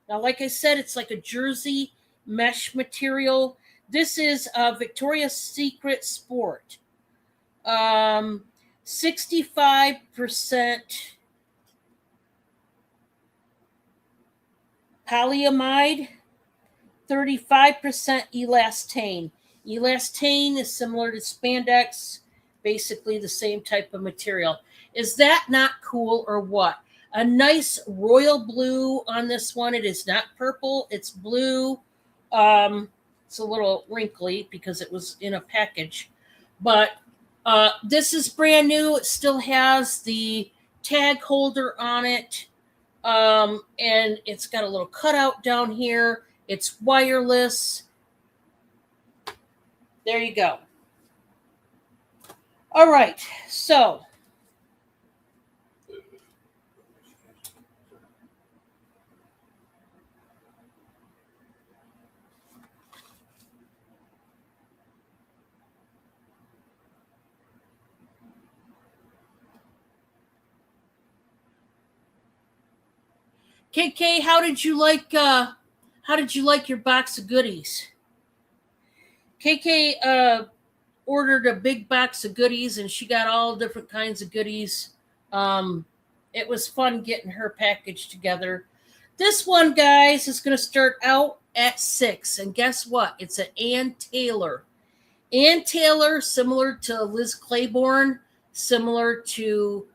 [SPEAKER 1] now like I said, it's like a jersey mesh material. This is a Victoria's Secret Sport. 65% polyamide, 35% elastane. Elastane is similar to spandex, basically the same type of material. Is that not cool or what? A nice royal blue on this one. It is not purple, it's blue. It's a little wrinkly because it was in a package, but this is brand new. It still has the tag holder on it, and it's got a little cutout down here. It's wireless. There you go. All right, so KK, how did you like your box of goodies? KK ordered a big box of goodies, and she got all different kinds of goodies. Um, it was fun getting her package together. This one, guys, is going to start out at 6, and guess what? It's an Ann Taylor. Ann Taylor, similar to Liz Claiborne, similar to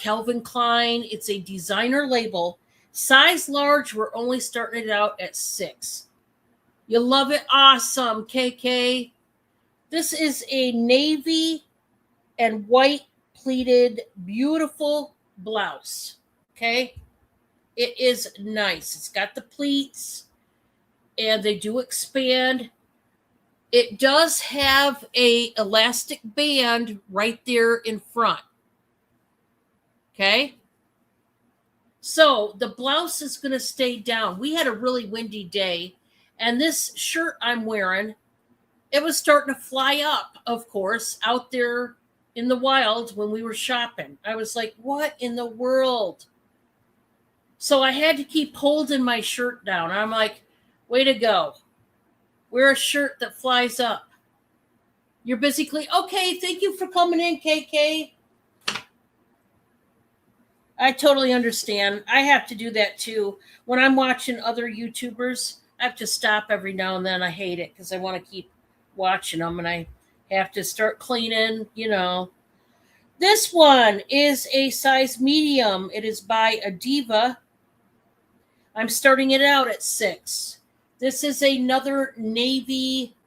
[SPEAKER 1] Calvin Klein. It's a designer label. Size large, we're only starting it out at 6. You love it? Awesome, KK. This is a navy and white pleated, beautiful blouse. Okay? It is nice. It's got the pleats, and they do expand. It does have a elastic band right there in front. Okay? So the blouse is going to stay down. We had a really windy day, and this shirt I'm wearing, it was starting to fly up, of course, out there in the wild when we were shopping. I was like, what in the world? So I had to keep holding my shirt down. I'm like, way to go. Wear a shirt that flies up. You're busy cleaning. Okay, thank you for coming in, KK. I totally understand. I have to do that too. When I'm watching other YouTubers, I have to stop every now and then. I hate it because I want to keep watching them, and I have to start cleaning, This one is a size medium. It is by Adiva. I'm starting it out at 6. This is another navy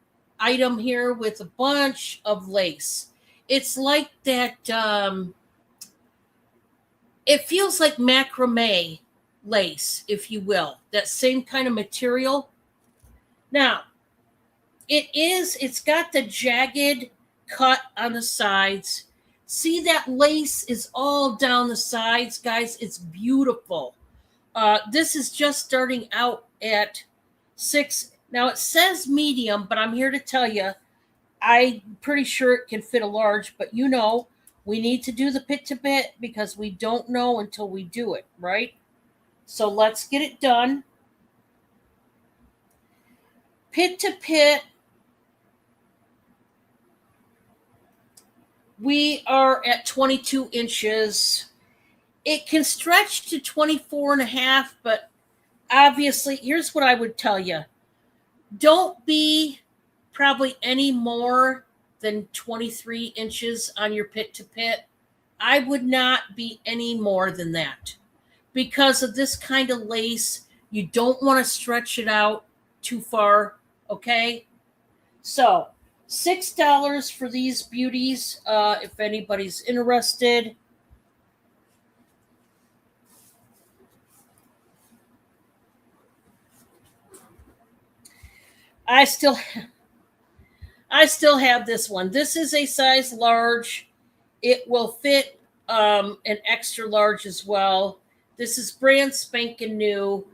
[SPEAKER 1] item here with a bunch of lace. It's like that, it feels like macrame lace, if you will, that same kind of material. Now, it's got the jagged cut on the sides. See, that lace is all down the sides, guys. It's beautiful. This is just starting out at 6. Now, it says medium, but I'm here to tell you, I'm pretty sure it can fit a large, but we need to do the pit to pit because we don't know until we do it, right? So let's get it done. Pit to pit. We are at 22 inches. It can stretch to 24 and a half, but obviously, here's what I would tell you. Don't be probably any more than 23 inches on your pit to pit. I would not be any more than that. Because of this kind of lace, you don't want to stretch it out too far, okay? So, $6 for these beauties, if anybody's interested. I still have this one. This is a size large. It will fit an extra large as well. This is brand spanking new.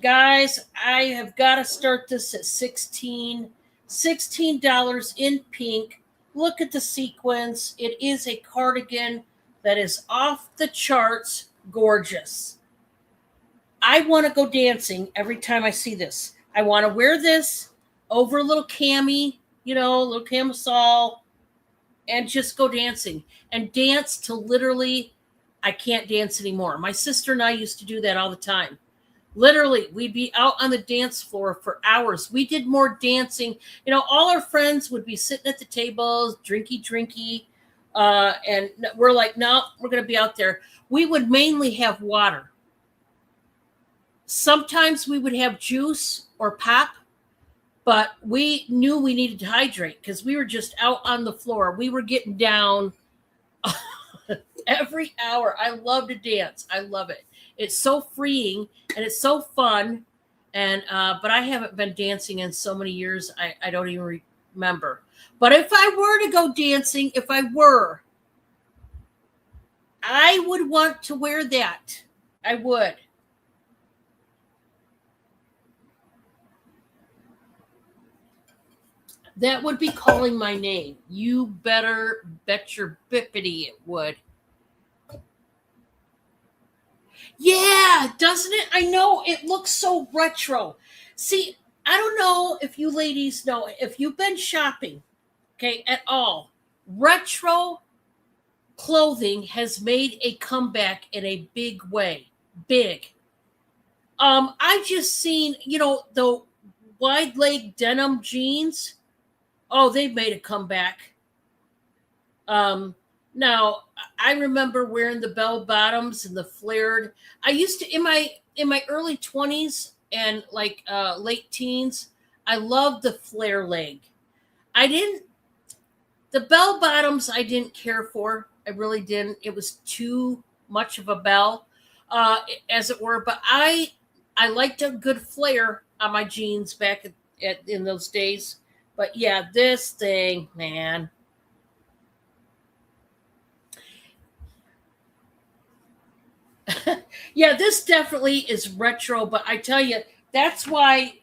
[SPEAKER 1] Guys, I have got to start this at $16 in pink. Look at the sequins. It is a cardigan that is off the charts gorgeous. I want to go dancing every time I see this. I want to wear this over a little cami, a little camisole, and just go dancing. And dance till literally I can't dance anymore. My sister and I used to do that all the time. Literally, we'd be out on the dance floor for hours. We did more dancing. All our friends would be sitting at the tables, drinky. And we're like, no, we're going to be out there. We would mainly have water. Sometimes we would have juice or pop, but we knew we needed to hydrate because we were just out on the floor. We were getting down every hour. I love to dance. I love it. It's so freeing and it's so fun. And but I haven't been dancing in so many years. I don't even remember. But if I were to go dancing, I would want to wear that. I would. That would be calling my name. You better bet your bippity it would. Yeah, doesn't it? I know it looks so retro. See, I don't know if you ladies know if you've been shopping, okay, at all. Retro clothing has made a comeback in a big way. Big. I've just seen, the wide leg denim jeans. Oh, they've made a comeback. Now I remember wearing the bell bottoms and the flared. I used to in my early 20s and like late teens. I loved the flare leg. I didn't the bell bottoms. I didn't care for. I really didn't. It was too much of a bell, as it were. But I liked a good flare on my jeans back in those days. But yeah, this thing, man. Yeah, this definitely is retro, but I tell you, that's why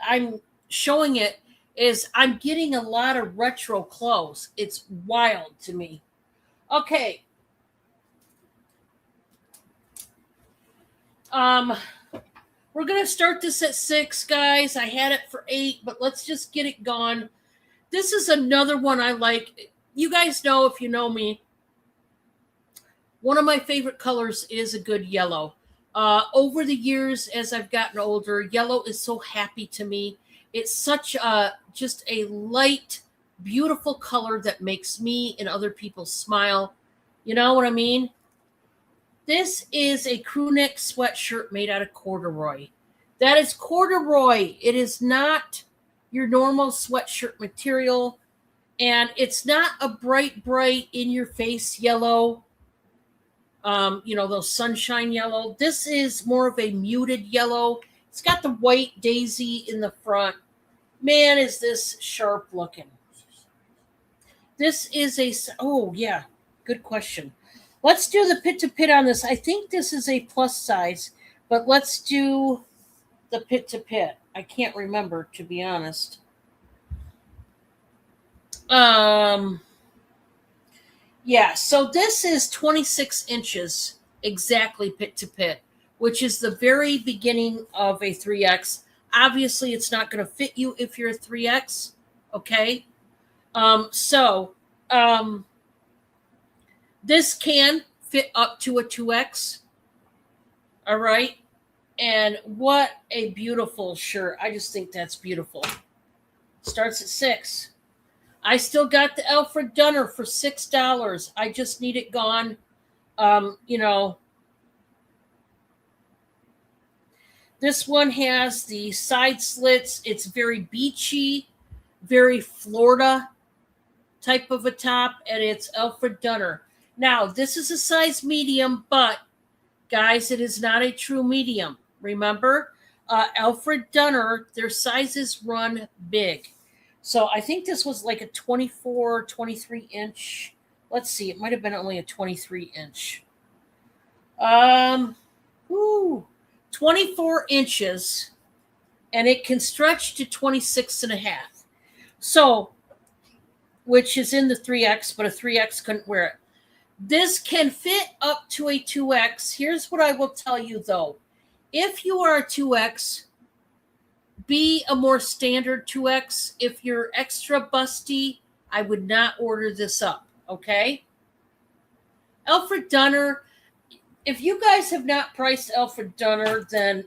[SPEAKER 1] I'm showing it is I'm getting a lot of retro clothes. It's wild to me. Okay. Um we're going to start this at 6, guys. I had it for 8, but let's just get it gone. This is another one I like. You guys know, if you know me, one of my favorite colors is a good yellow. Over the years, as I've gotten older, yellow is so happy to me. It's such just a light, beautiful color that makes me and other people smile. You know what I mean? This is a crew neck sweatshirt made out of corduroy. That is corduroy. It is not your normal sweatshirt material. And it's not a bright, in your face yellow. Those sunshine yellow. This is more of a muted yellow. It's got the white daisy in the front. Man, is this sharp looking. This is oh yeah, good question. Let's do the pit to pit on this. I think this is a plus size, but let's do the pit to pit. I can't remember, to be honest. Yeah, so this is 26 inches exactly pit to pit, which is the very beginning of a 3X. Obviously, it's not going to fit you if you're a 3X, okay? So this can fit up to a 2X, all right? And what a beautiful shirt. I just think that's beautiful. Starts at 6. I still got the Alfred Dunner for $6. I just need it gone. This one has the side slits. It's very beachy, very Florida type of a top, and it's Alfred Dunner. Now, this is a size medium, but guys, it is not a true medium. Remember, Alfred Dunner, their sizes run big. So I think this was like a 24, 23 inch. Let's see, it might have been only a 23 inch. 24 inches, and it can stretch to 26 and a half. So, which is in the 3X, but a 3X couldn't wear it. This can fit up to a 2X. Here's what I will tell you, though. If you are a 2X, be a more standard 2X. If you're extra busty, I would not order this up, okay? Alfred Dunner, If you guys have not priced Alfred Dunner, then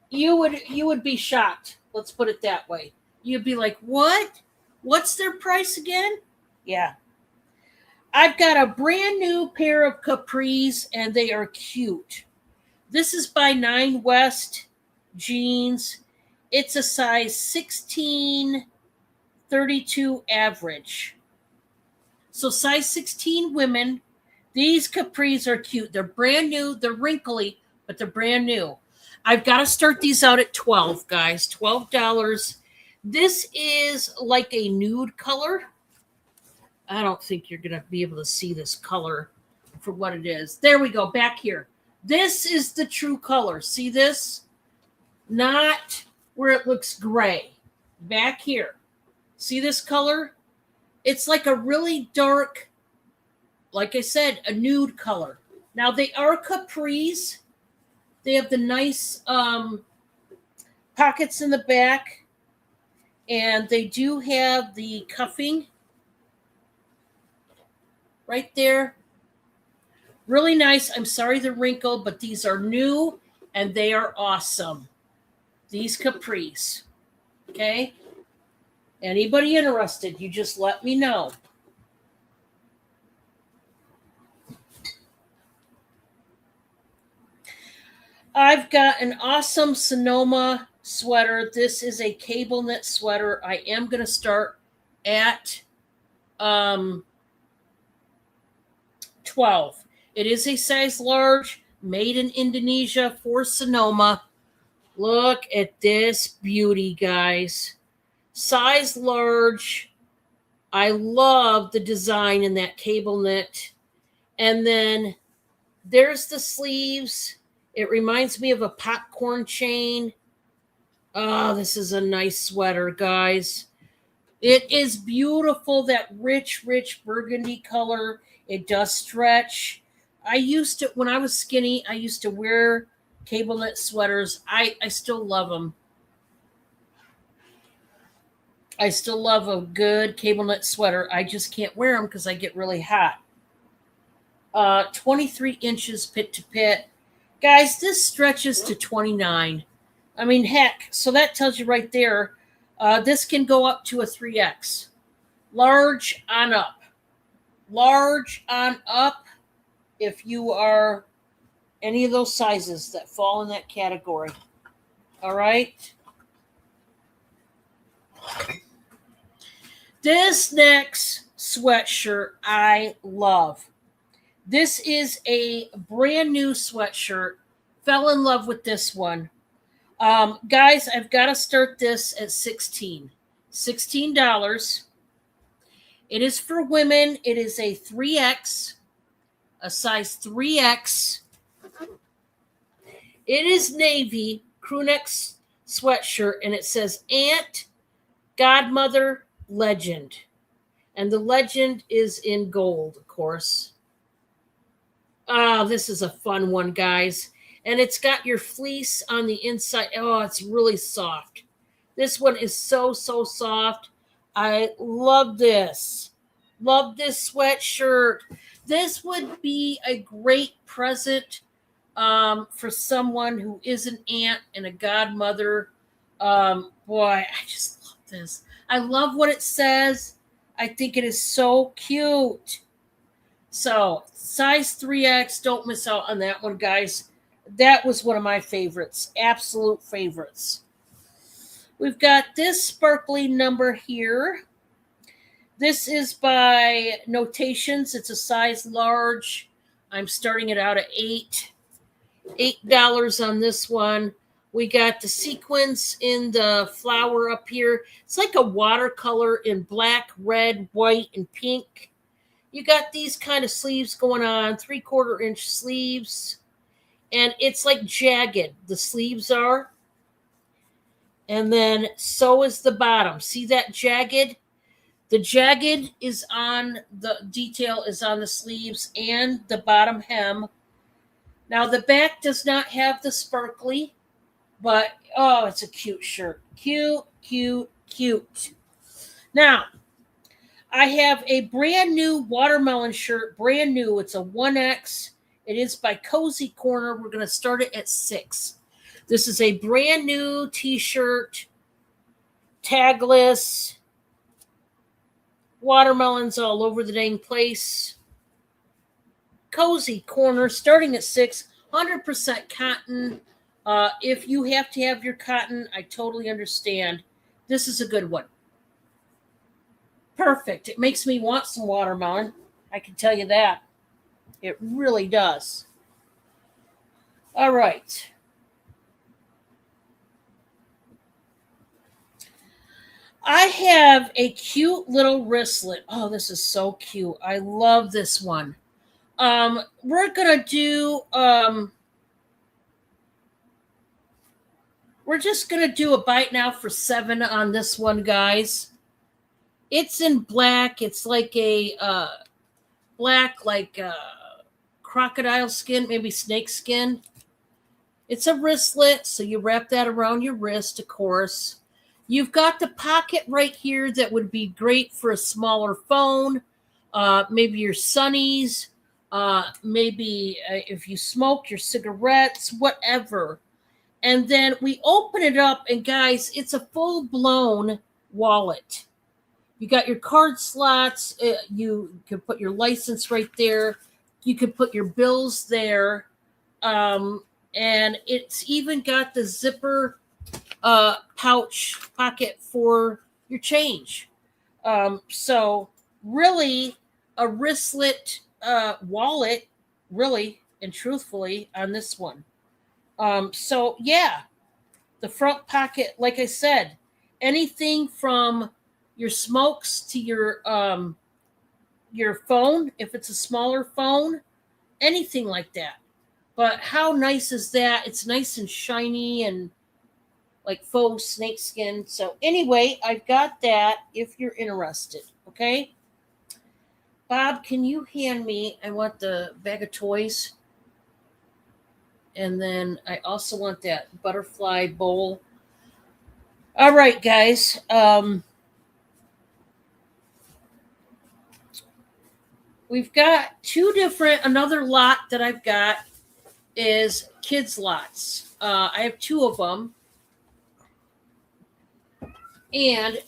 [SPEAKER 1] you would be shocked. Let's put it that way. You'd be like, "What? What's their price again?" Yeah. I've got a brand new pair of capris, and they are cute. This is by 9 West Jeans. It's a size 16, 32 average. So size 16 women. These capris are cute. They're brand new. They're wrinkly, but they're brand new. I've got to start these out at 12, guys. $12. This is like a nude color. I don't think you're going to be able to see this color for what it is. There we go, back here. This is the true color. See this? Not where it looks gray. Back here. See this color? It's like a really dark, like I said, a nude color. Now they are capris. They have the nice pockets in the back. And they do have the cuffing right there. Really nice. I'm sorry the wrinkle, but these are new and they are awesome. These capris. Okay? Anybody interested, you just let me know. I've got an awesome Sonoma sweater. This is a cable knit sweater. I am going to start at 12. It is a size large, made in Indonesia for Sonoma. Look at this beauty, guys. Size large. I love the design in that cable knit. And then there's the sleeves. It reminds me of a popcorn chain. Oh, this is a nice sweater, guys. It is beautiful, that rich, rich burgundy color. It does stretch. I used to, when I was skinny, I used to wear cable knit sweaters. I still love them. I still love a good cable knit sweater. I just can't wear them because I get really hot. 23 inches pit to pit. Guys, this stretches to 29. I mean, heck, so that tells you right there, this can go up to a 3X. Large on up. Large on up if you are any of those sizes that fall in that category. All right? This next sweatshirt I love. This is a brand new sweatshirt. Fell in love with this one. Guys, I've got to start this at $16. $16. It is for women. It is a 3X, a size 3X. It is navy, crew neck sweatshirt, and it says Aunt, Godmother, Legend. And the legend is in gold, of course. Oh, this is a fun one, guys. And it's got your fleece on the inside. Oh, it's really soft. This one is so, so soft. I love this. Love this sweatshirt. This would be a great present for someone who is an aunt and a godmother. Boy, I just love this. I love what it says. I think it is so cute. So, size 3X. Don't miss out on that one, guys. That was one of my favorites. Absolute favorites. We've got this sparkly number here. This is by Notations. It's a size large. I'm starting it out at $8 on this one. We got the sequins in the flower up here. It's like a watercolor in black, red, white, and pink. You got these kind of sleeves going on, 3/4 inch sleeves. And it's like jagged, the sleeves are. And then so is the bottom. See that jagged? The jagged is on, the detail is on the sleeves and the bottom hem. Now the back does not have the sparkly, but oh, it's a cute shirt. Cute, cute, cute. Now, I have a brand new watermelon shirt, brand new. It's a 1X. It is by Cozy Corner. We're going to start it at 6. This is a brand new t-shirt, tagless, watermelons all over the dang place. Cozy Corner, starting at 6, 100% cotton. If you have to have your cotton, I totally understand. This is a good one. Perfect. It makes me want some watermelon. I can tell you that. It really does. All right. I have a cute little wristlet. Oh, this is so cute. I love this one. We're gonna do we're just gonna do a bite now for 7 on this one, guys. It's in black. It's like a black, like crocodile skin, maybe snake skin. It's a wristlet, so you wrap that around your wrist, of course. You've got the pocket right here that would be great for a smaller phone, maybe your sunnies, maybe if you smoke your cigarettes, whatever. And then we open it up, and guys, it's a full blown wallet. You got your card slots. You can put your license right there. You can put your bills there. And it's even got the zipper pouch pocket for your change. So really a wristlet wallet, really and truthfully on this one. So yeah, the front pocket, like I said, anything from your smokes to your phone, if it's a smaller phone, anything like that. But how nice is that? It's nice and shiny and like faux snake skin. So anyway, I've got that if you're interested. Okay. Bob, can you hand me? I want the bag of toys. And then I also want that butterfly bowl. All right, guys. We've got two different, another lot that I've got is kids lots. I have two of them. And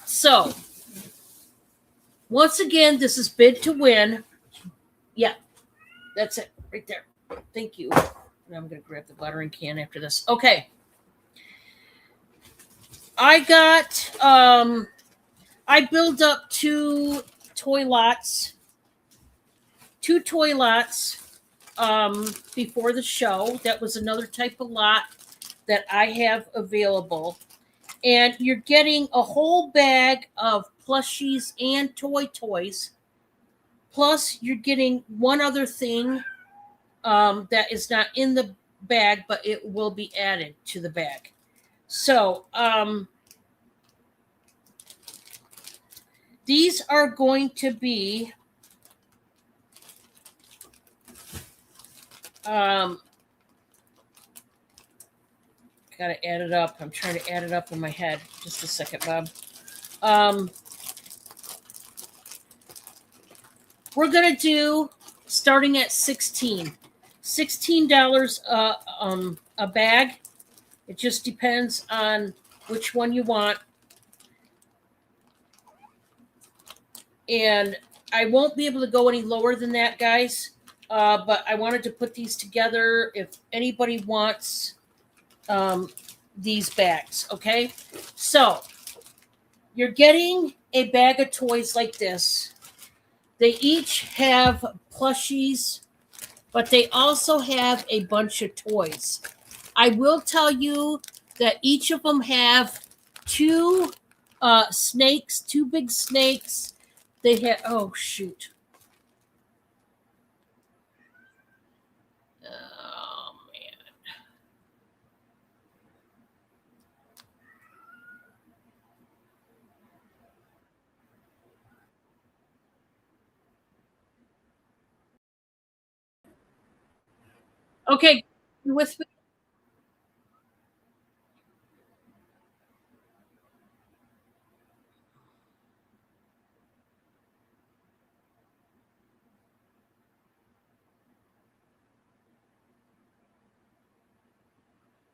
[SPEAKER 1] so, once again, this is bid to win. Yeah, that's it right there. Thank you. And I'm going to grab the buttering can after this. Okay. I built up two toy lots before the show. That was another type of lot that I have available. And you're getting a whole bag of plushies and toys. Plus, you're getting one other thing that is not in the bag, but it will be added to the bag. So, these are going to be gotta add it up. I'm trying to add it up in my head. Just a second, Bob. We're gonna do starting at $16 a bag. It just depends on which one you want. And I won't be able to go any lower than that, guys. But I wanted to put these together if anybody wants these bags, okay? So you're getting a bag of toys like this. They each have plushies, but they also have a bunch of toys. I will tell you that each of them have two snakes, two big snakes. They have, oh, shoot. Oh, man. Okay, you with me?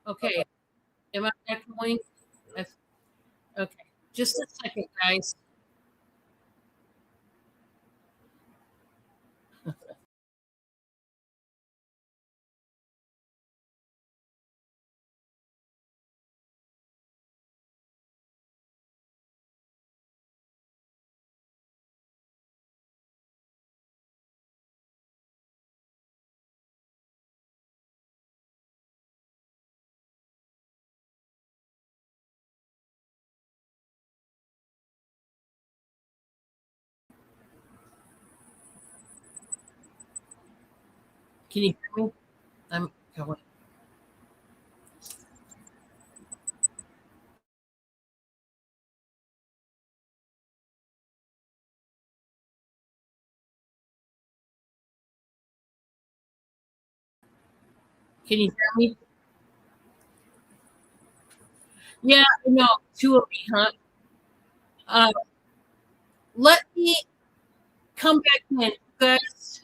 [SPEAKER 1] Okay. Am I echoing? I- Okay. Just a second, guys. Can you hear me? I'm going. Can you hear me? Yeah, I know. Two of me, huh? Uh, let me come back in. You guys,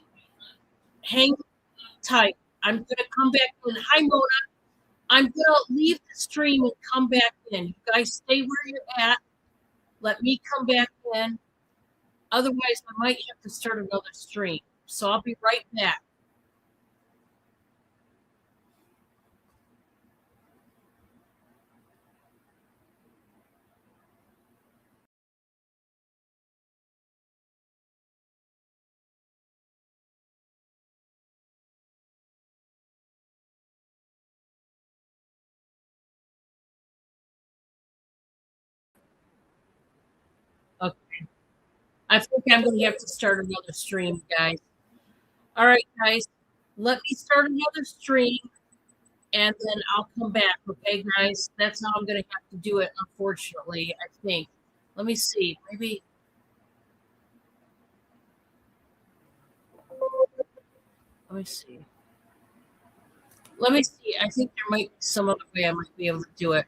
[SPEAKER 1] hang tight. I'm going to come back in. Hi, Mona. I'm going to leave the stream and come back in. You guys stay where you're at. Let me come back in. Otherwise, I might have to start another stream. So I'll be right back. Okay. I think I'm going to have to start another stream, guys. All right, guys. Let me start another stream and then I'll come back. Okay, guys. That's how I'm going to have to do it, unfortunately, I think. Let me see. Maybe, let me see. Let me see. I think there might be some other way I might be able to do it.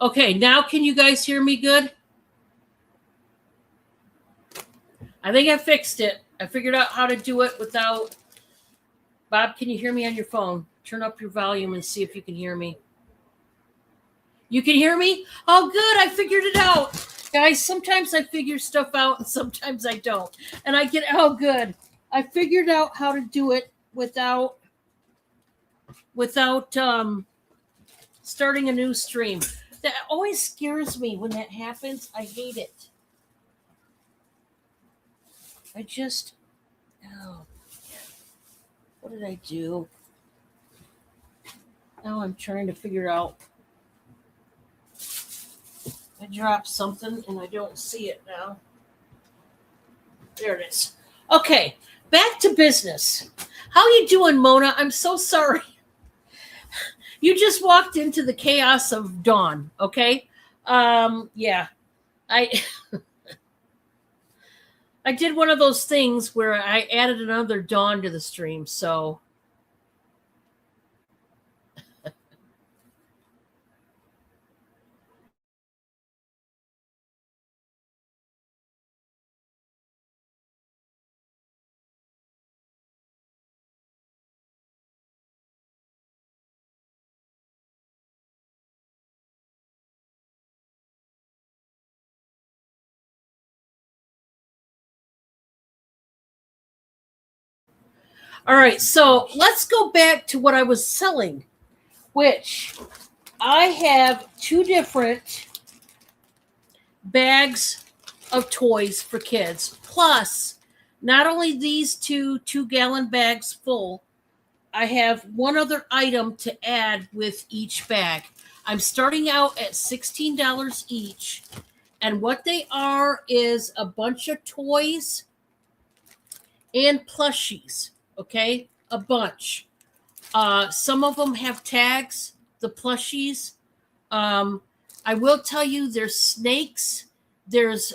[SPEAKER 1] Okay, now can you guys hear me good? I think I fixed it. I figured out how to do it without. Bob, can you hear me on your phone? Turn up your volume and see if you can hear me. You can hear me? Oh, good. I figured it out. Guys, sometimes I figure stuff out and sometimes I don't. And I get, oh, good. I figured out how to do it without starting a new stream. That always scares me when that happens. I hate it. I just, oh, what did I do? Now I'm trying to figure out. I dropped something and I don't see it now. There it is. Okay, back to business. How you doing, Mona? I'm so sorry. You just walked into the chaos of dawn. Okay. Yeah. I I did one of those things where I added another dawn to the stream. So all right. So let's go back to what I was selling, which I have two different bags of toys for kids. Plus, not only these two-gallon bags full, I have one other item to add with each bag. I'm starting out at $16 each. And what they are is a bunch of toys and plushies. Okay? A bunch. Some of them have tags, the plushies. Um, I will tell you there's snakes, there's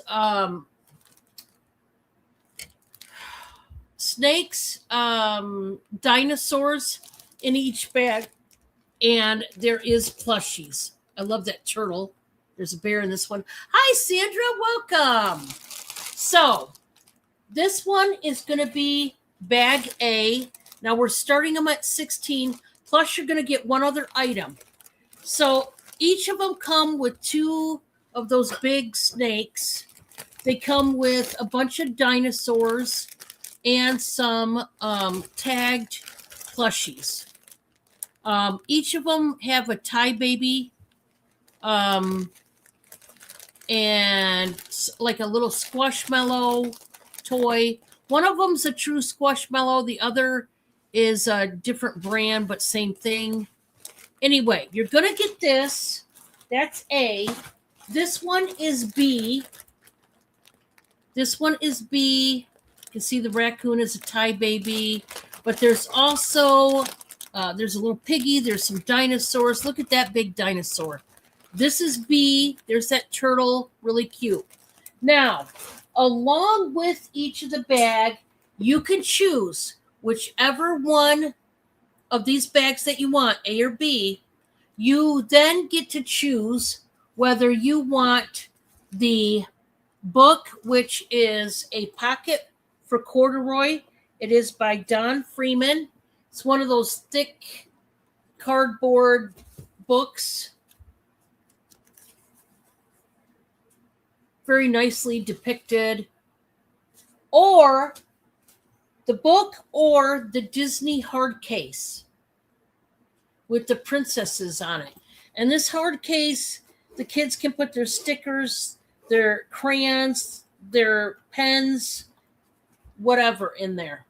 [SPEAKER 1] dinosaurs in each bag, and there is plushies. I love that turtle. There's a bear in this one. Hi, Sandra. Welcome. So this one is going to be bag A. Now we're starting them at 16, plus you're going to get one other item. So each of them come with 2 of those big snakes. They come with a bunch of dinosaurs and some tagged plushies. Each of them have a tie baby and like a little squashmallow toy. One of them's a true squashmallow. The other is a different brand, but same thing. Anyway, you're going to get this. That's A. This one is B. This one is B. You can see the raccoon is a tie baby. But there's also, there's a little piggy. There's some dinosaurs. Look at that big dinosaur. This is B. There's that turtle. Really cute. Now, along with each of the bag, you can choose whichever one of these bags that you want, A or B. You then get to choose whether you want the book, which is a pocket for corduroy. It is by Don Freeman. It's one of those thick cardboard books. Very nicely depicted. Or the book or the Disney hard case with the princesses on it. And this hard case, the kids can put their stickers, their crayons, their pens, whatever in there.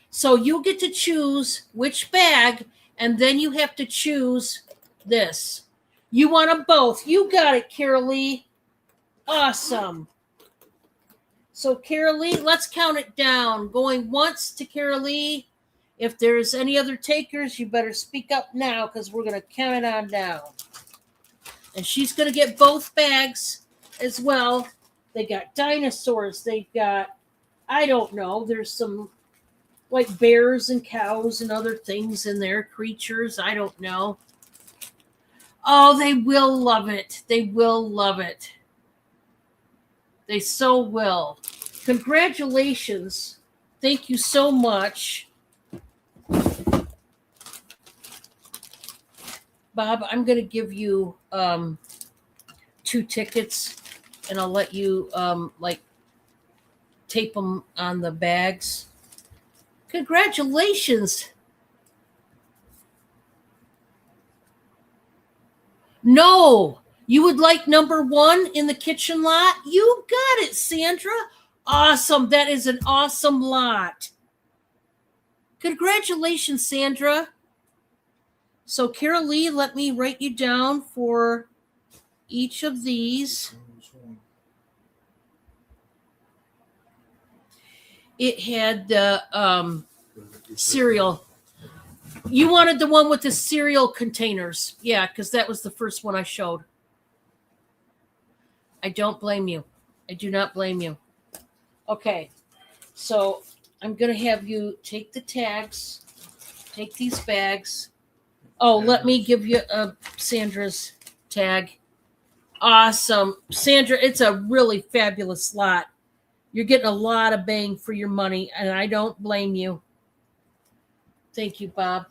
[SPEAKER 1] So you get to choose which bag, and then you have to choose this. You want them both. You got it, Carol Lee. Awesome. So Carol Lee, let's count it down. Going once to Carol Lee. If there's any other takers, you better speak up now because we're going to count it on down. And she's going to get both bags as well. They got dinosaurs. They've got, I don't know, there's some like bears and cows and other things in there, creatures. I don't know. Oh, they will love it. They will love it. They so will. Congratulations. Thank you so much. Bob, I'm going to give you 2 tickets, and I'll let you tape them on the bags. Congratulations. No, you would like number 1 in the kitchen lot? You got it, Sandra. Awesome. That is an awesome lot. Congratulations, Sandra. So, Carol Lee, let me write you down for each of these. It had the cereal. You wanted the one with the cereal containers. Yeah, because that was the first one I showed. I don't blame you. I do not blame you. Okay, so I'm going to have you take the tags, take these bags. Oh, let me give you Sandra's tag. Awesome. Sandra, it's a really fabulous lot. You're getting a lot of bang for your money, and I don't blame you. Thank you, Bob.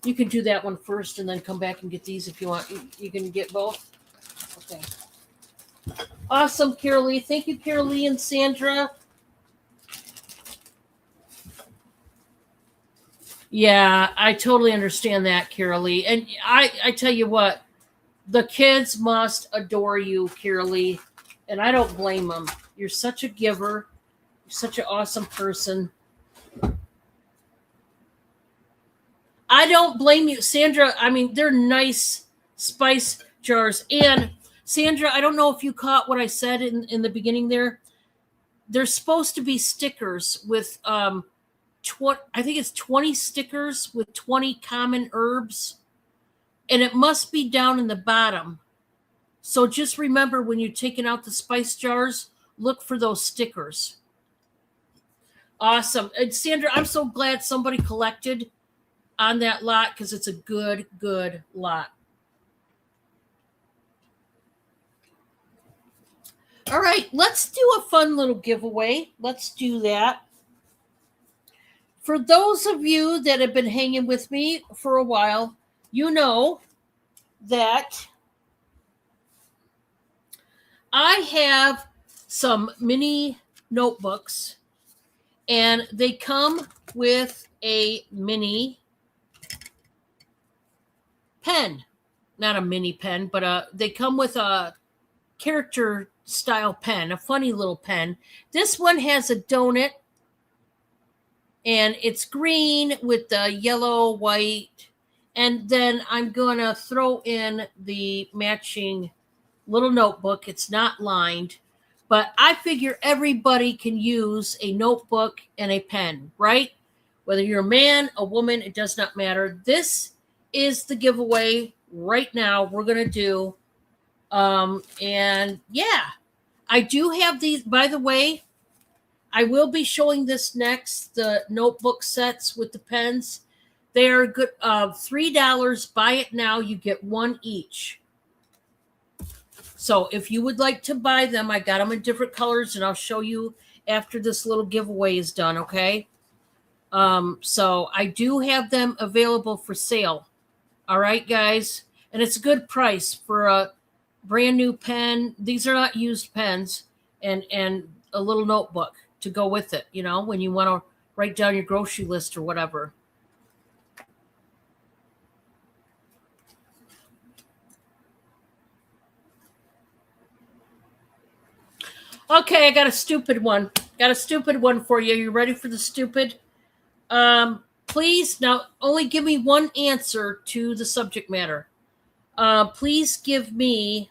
[SPEAKER 1] You can do that one first and then come back and get these if you want. You can get both. Okay. Awesome, Carol Lee. Thank you, Carol Lee and Sandra. Yeah, I totally understand that, Carol Lee. And I tell you what, the kids must adore you, Carol Lee. And I don't blame them. You're such a giver. You're such an awesome person. I don't blame you, Sandra. I mean, they're nice spice jars. And Sandra, I don't know if you caught what I said in the beginning there. There's supposed to be stickers with I think it's 20 stickers with 20 common herbs. And it must be down in the bottom. So just remember when you're taking out the spice jars, look for those stickers. Awesome. And Sandra, I'm so glad somebody collected on that lot because it's a good lot. All right, let's do a fun little giveaway. Let's do that. For those of you that have been hanging with me for a while, you know that I have some mini notebooks, and they come with a mini pen. Not a mini pen, but they come with a character style pen, a funny little pen. This one has a donut, and it's green with the yellow, white, and then I'm going to throw in the matching little notebook. It's not lined, but I figure everybody can use a notebook and a pen, right? Whether you're a man, a woman, it does not matter. This is the giveaway right now we're going to do. And yeah, I do have these, by the way. I will be showing this next, the notebook sets with the pens. They are good. $3. Buy it now. You get one each. So if you would like to buy them, I got them in different colors, and I'll show you after this little giveaway is done, okay? So I do have them available for sale. All right, guys? And it's a good price for a brand new pen. These are not used pens, and a little notebook to go with it, you know, when you want to write down your grocery list or whatever. Okay, I got a stupid one. Got a stupid one for you. You ready for the stupid? Please, now only give me one answer to the subject matter. Please give me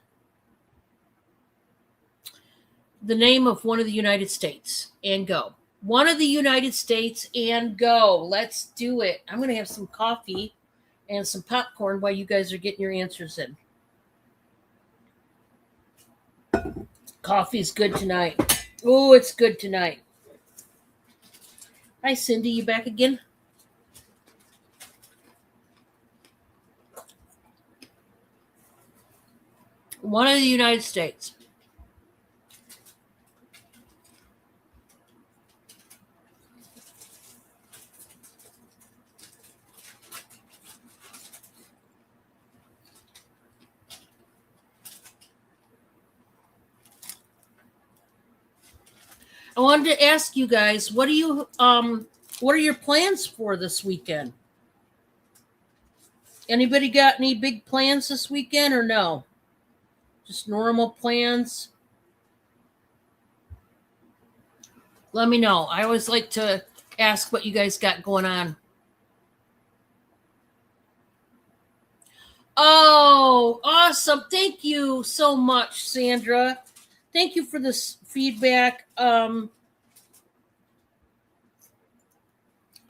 [SPEAKER 1] the name of one of the United States and go. One of the United States and go. Let's do it. I'm going to have some coffee and some popcorn while you guys are getting your answers in. Coffee's good tonight. Oh, it's good tonight. Hi, Cindy. You back again? One of the United States. I wanted to ask you guys, what are your plans for this weekend? Anybody got any big plans this weekend or no? Just normal plans? Let me know. I always like to ask what you guys got going on. Oh, awesome. Thank you so much, Sandra. Thank you for this feedback.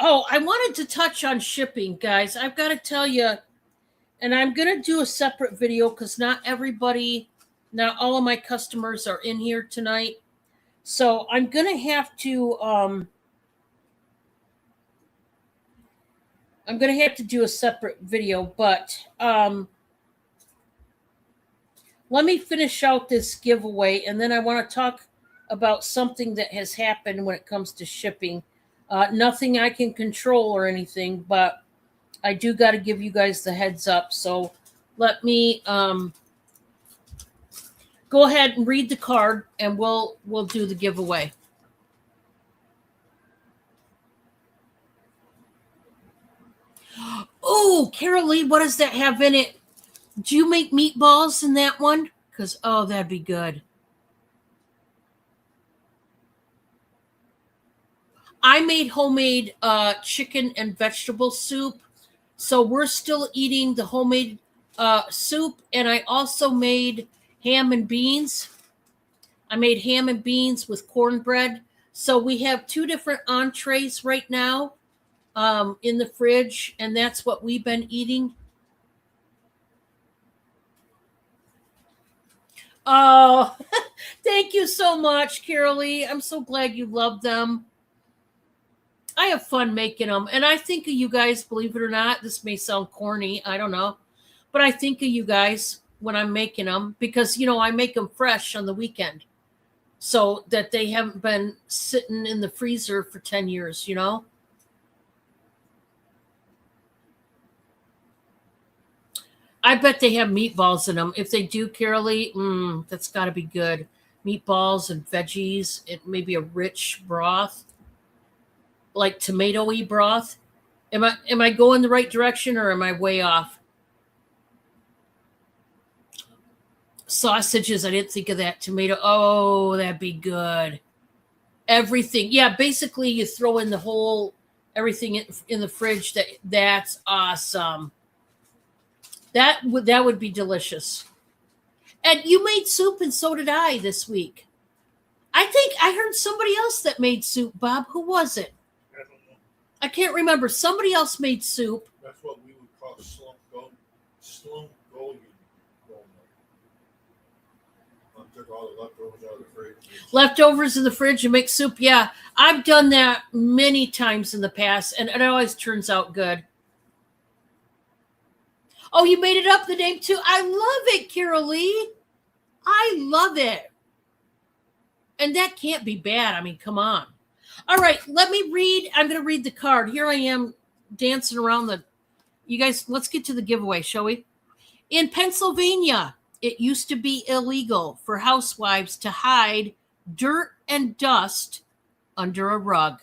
[SPEAKER 1] Oh, I wanted to touch on shipping, guys. I've got to tell you, and I'm going to do a separate video because not all of my customers are in here tonight. So I'm going to have to do a separate video, but let me finish out this giveaway, and then I want to talk about something that has happened when it comes to shipping. Nothing I can control or anything, but I do got to give you guys the heads up. So let me go ahead and read the card, and we'll do the giveaway. Oh, Carol Lee, what does that have in it? Do you make meatballs in that one? Because, oh, that'd be good. I made homemade chicken and vegetable soup. So we're still eating the homemade soup. And I also made ham and beans. I made ham and beans with cornbread. So we have two different entrees right now in the fridge. And that's what we've been eating. Oh, thank you so much, Carol Lee. I'm so glad you love them. I have fun making them. And I think of you guys, believe it or not. This may sound corny. I don't know. But I think of you guys when I'm making them because, I make them fresh on the weekend. so that they haven't been sitting in the freezer for 10 years, you know? I bet they have meatballs in them. If they do, Carolee, that's got to be good. Meatballs and veggies, and maybe a rich broth, like tomatoey broth. Am I going the right direction or am I way off? Sausages, I didn't think of that. Tomato. Oh, that'd be good. Everything. Yeah, basically you throw in the whole everything in the fridge. That's awesome. That would be delicious. And you made soup, and so did I this week. I think I heard somebody else that made soup. Bob, who was it?
[SPEAKER 2] I don't know.
[SPEAKER 1] I can't remember. Somebody else made soup.
[SPEAKER 2] That's what we would call slump gold. Slump gold. Took all the leftovers out of the fridge.
[SPEAKER 1] Leftovers in the fridge and make soup. Yeah, I've done that many times in the past, and it always turns out good. Oh, you made it up the name too. I love it, Carol Lee. I love it. And that can't be bad. I mean, come on. All right, let me read. I'm going to read the card. Here I am dancing around the. You guys, let's get to the giveaway, shall we? In Pennsylvania, it used to be illegal for housewives to hide dirt and dust under a rug.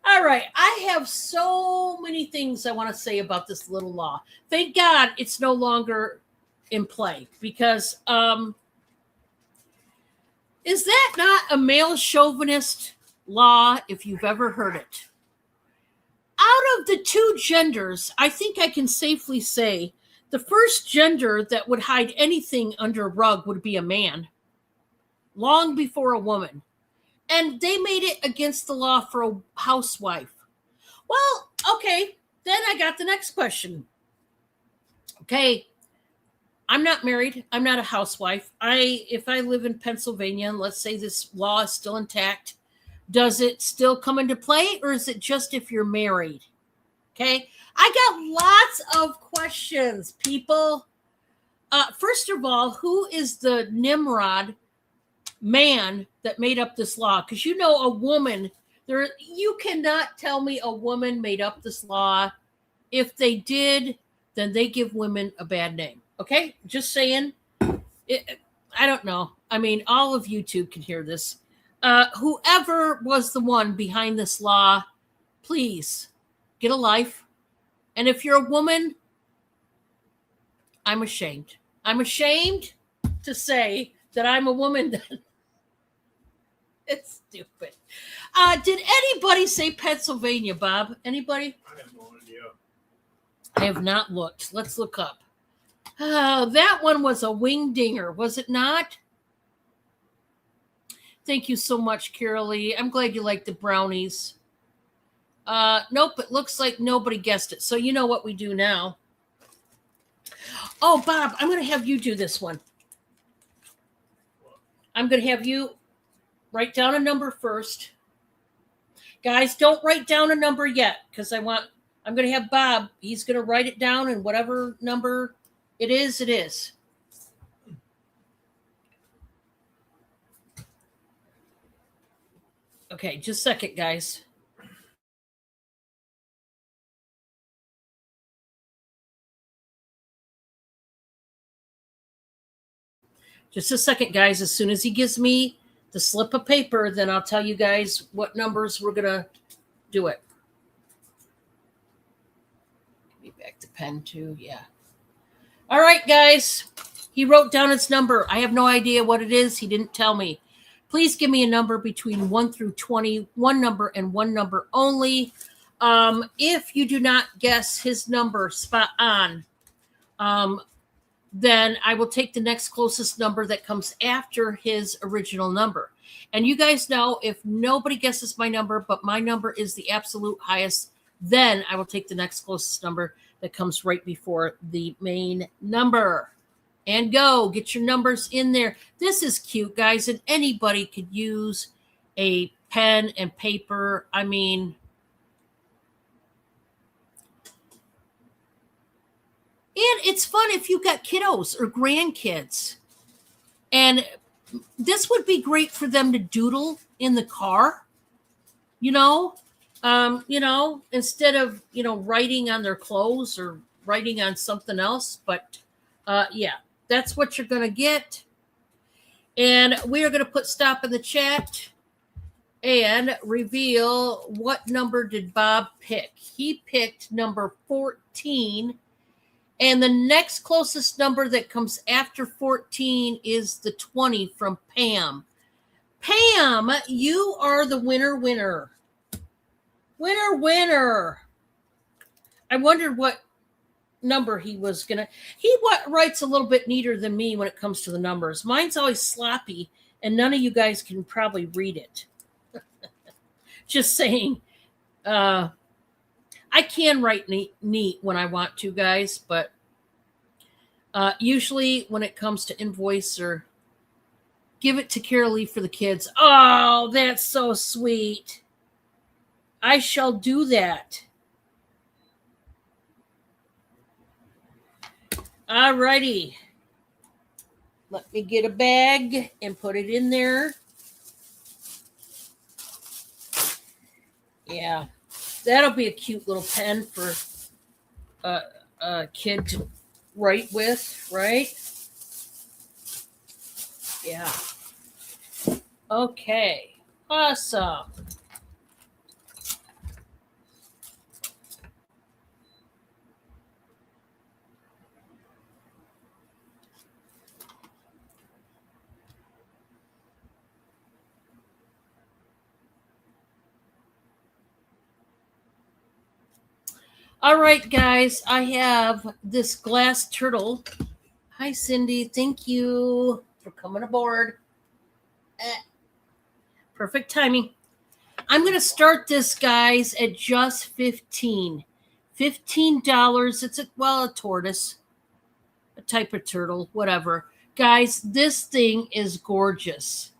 [SPEAKER 1] All right, I have so many things I want to say about this little law. Thank God it's no longer in play because is that not a male chauvinist law if you've ever heard it? Out of the two genders, I think I can safely say the first gender that would hide anything under a rug would be a man, long before a woman. And they made it against the law for a housewife. Well, okay, then I got the next question. Okay, I'm not married. I'm not a housewife. If I live in Pennsylvania, and let's say this law is still intact, does it still come into play, or is it just if you're married? Okay, I got lots of questions, people. First of all, who is the Nimrod man that made up this law? Because you know, a woman, you cannot tell me a woman made up this law. If they did, then they give women a bad name. Okay, just saying. I don't know. I mean, all of YouTube can hear this. Whoever was the one behind this law, please get a life. And if you're a woman, I'm ashamed. I'm ashamed to say that I'm a woman. It's stupid. Did anybody say Pennsylvania, Bob? Anybody?
[SPEAKER 2] I have no idea.
[SPEAKER 1] I have not looked. Let's look up. That one was a wing dinger, was it not? Thank you so much, Carol Lee. I'm glad you like the brownies. Nope, it looks like nobody guessed it. So you know what we do now. Oh, Bob, I'm going to have you do this one. I'm going to have you write down a number first. Guys, don't write down a number yet because I'm going to have Bob. He's going to write it down, and whatever number it is, it is. Okay, just a second, guys. Just a second, guys. As soon as he gives me the slip of paper, then I'll tell you guys what numbers we're going to do it. Give me back the pen, too. Yeah. All right, guys. He wrote down his number. I have no idea what it is. He didn't tell me. Please give me a number between 1 through 20, one number and one number only. If you do not guess his number spot on, then I will take the next closest number that comes after his original number. And you guys know, if nobody guesses my number, but my number is the absolute highest, then I will take the next closest number that comes right before the main number. And go, get your numbers in there. This is cute, guys, and anybody could use a pen and paper. I mean, and it's fun if you've got kiddos or grandkids. And this would be great for them to doodle in the car, you know, instead of, writing on their clothes or writing on something else. But yeah, that's what you're going to get. And we are going to put stop in the chat and reveal what number did Bob pick. He picked number 14. And the next closest number that comes after 14 is the 20 from Pam. Pam, you are the winner. Winner. I wondered what number he was going to. He writes a little bit neater than me when it comes to the numbers. Mine's always sloppy, and none of you guys can probably read it. Just saying. I can write neat when I want to, guys, but usually when it comes to invoice or give it to Carolee for the kids. Oh, that's so sweet. I shall do that. All righty. Let me get a bag and put it in there. Yeah, that'll be a cute little pen for a kid to write with, right? Yeah. Okay. Awesome. All right, guys, I have this glass turtle. Hi, Cindy. Thank you for coming aboard. Perfect timing. I'm going to start this, guys, at just 15. $15. It's a tortoise, a type of turtle, whatever. Guys, this thing is gorgeous.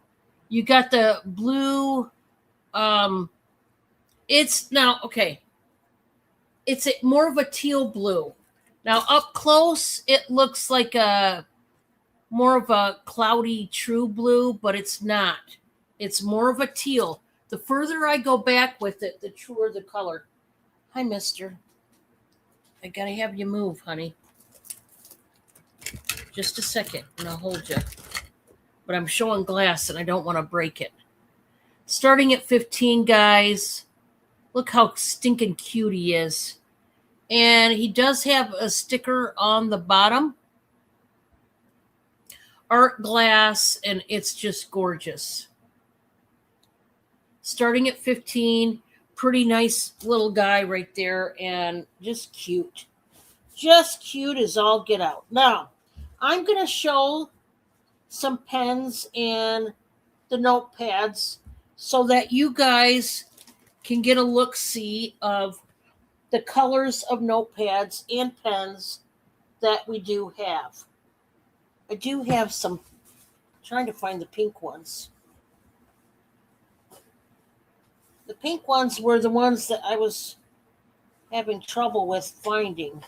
[SPEAKER 1] You got the blue. It's now, okay. It's more of a teal blue. Now, up close, it looks like more of a cloudy true blue, but it's not. It's more of a teal. The further I go back with it, the truer the color. Hi, mister. I gotta have you move, honey. Just a second, and I'll hold you. But I'm showing glass, and I don't want to break it. Starting at 15, guys. Look how stinking cute he is. And he does have a sticker on the bottom. Art glass, and it's just gorgeous. Starting at 15, pretty nice little guy right there, and just cute. Just cute as all get out. Now, I'm going to show some pens and the notepads so that you guys can get a look-see of the colors of notepads and pens that we do have. I do have some, trying to find the pink ones. The pink ones were the ones that I was having trouble with finding.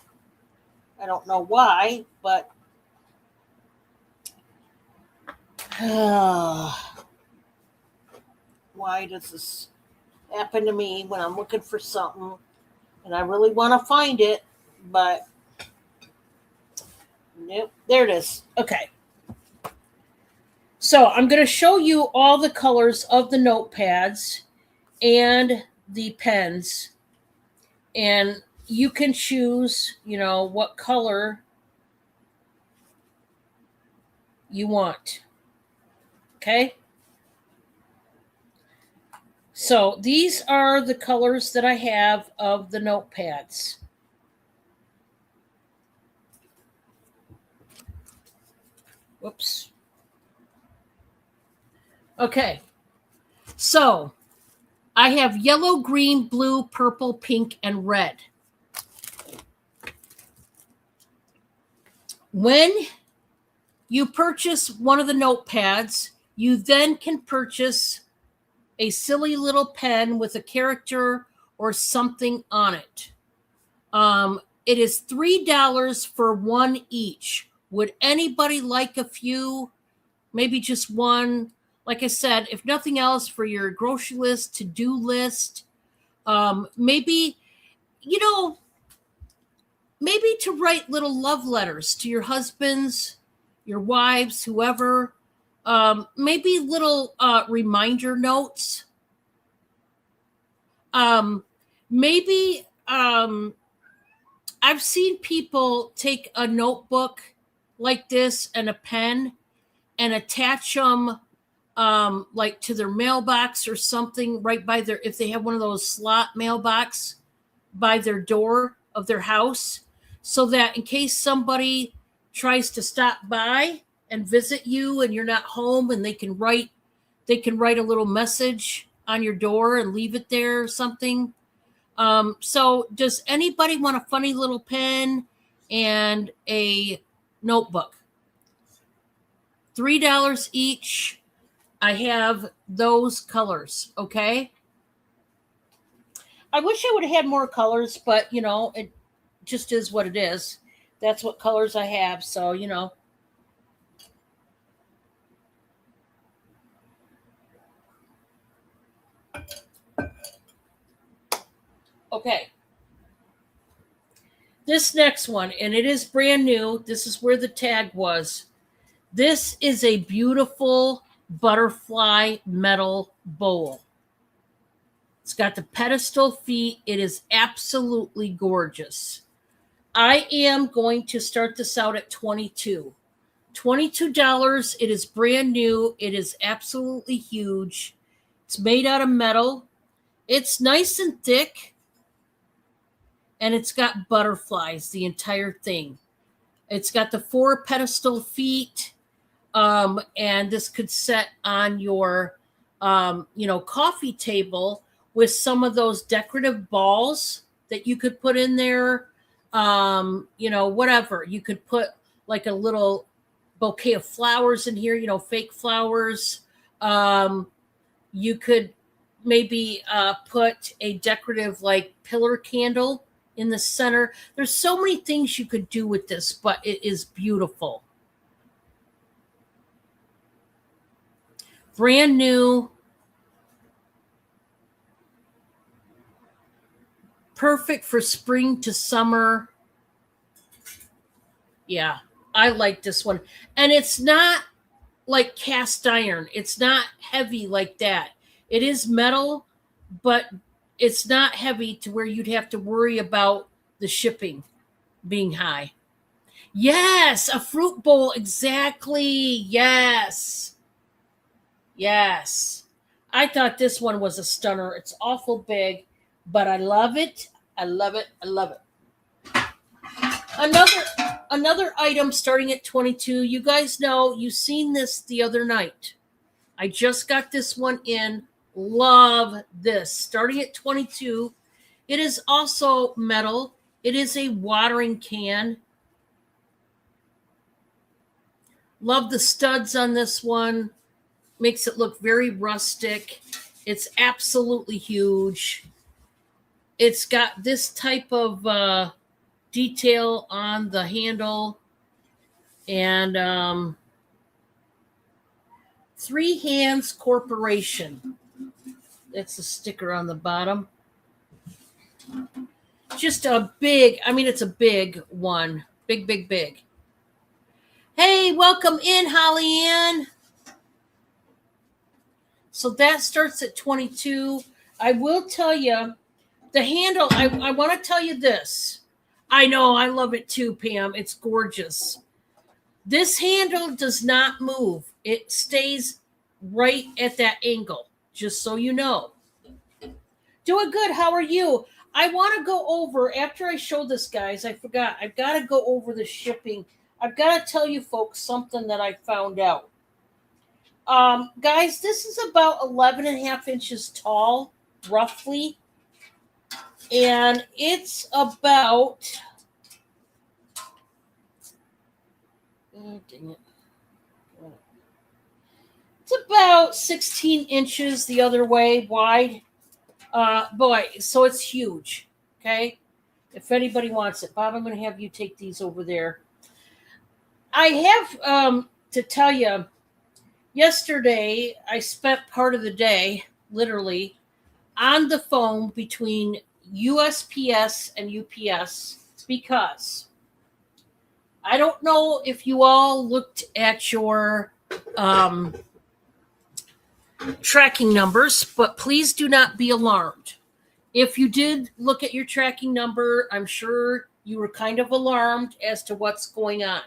[SPEAKER 1] I don't know why, but why does this happen to me when I'm looking for something and I really want to find it, but nope, there it is. Okay. So I'm going to show you all the colors of the notepads and the pens, and you can choose, what color you want. Okay? So these are the colors that I have of the notepads. Whoops. Okay. So I have yellow, green, blue, purple, pink, and red. When you purchase one of the notepads, you then can purchase a silly little pen with a character or something on it. It is $3 for one each. Would anybody like a few Maybe just one. Like I said, if nothing else, for your grocery list, to-do list. Maybe, you know, maybe to write little love letters to your husbands, your wives, whoever. Maybe little reminder notes. Um, maybe I've seen people take a notebook like this and a pen and attach them like to their mailbox or something right by their, if they have one of those slot mailbox by their door of their house, so that in case somebody tries to stop by and visit you and you're not home, and they can write a little message on your door and leave it there or something. So does anybody want a funny little pen and a notebook? $3 each. I have those colors. Okay. I wish I would have had more colors, but it just is what it is. That's what colors I have. So. Okay. This next one, and it is brand new. This is where the tag was. This is a beautiful butterfly metal bowl. It's got the pedestal feet. It is absolutely gorgeous. I am going to start this out at $22. It is brand new. It is absolutely huge. It's made out of metal. It's nice and thick. And it's got butterflies, the entire thing. It's got the 4 pedestal feet. And this could set on your, coffee table with some of those decorative balls that you could put in there. Whatever. You could put like a little bouquet of flowers in here, fake flowers. You could maybe put a decorative like pillar candle in the center. There's so many things you could do with this, but it is beautiful. Brand new. Perfect for spring to summer. Yeah, I like this one. And it's not like cast iron. It's not heavy like that. It is metal, but it's not heavy to where you'd have to worry about the shipping being high. Yes, a fruit bowl. Exactly. Yes. Yes. I thought this one was a stunner. It's awful big, but I love it. I love it. I love it. Another item starting at 22. You guys know, you've seen this the other night. I just got this one in. Love this. Starting at 22. It is also metal. It is a watering can. Love the studs on this one. Makes it look very rustic. It's absolutely huge. It's got this type of detail on the handle, and Three Hands Corporation. That's the sticker on the bottom. Just it's a big one. Big, big, big. Hey, welcome in, Holly Ann. So that starts at 22. I will tell you, the handle, I want to tell you this. I know, I love it too, Pam. It's gorgeous. This handle does not move. It stays right at that angle, just so you know. Doing good. How are you? I want to go over, after I show this, guys, I forgot. I've got to go over the shipping. I've got to tell you folks something that I found out. Guys, this is about 11 and a half inches tall, roughly. And it's about, oh, dang it. It's about 16 inches the other way wide. Boy, so it's huge. Okay. If anybody wants it, Bob, I'm going to have you take these over there. I have to tell you, Yesterday, I spent part of the day, literally, on the phone between USPS and UPS because I don't know if you all looked at your um, tracking numbers, but please do not be alarmed. If you did look at your tracking number, I'm sure you were kind of alarmed as to what's going on.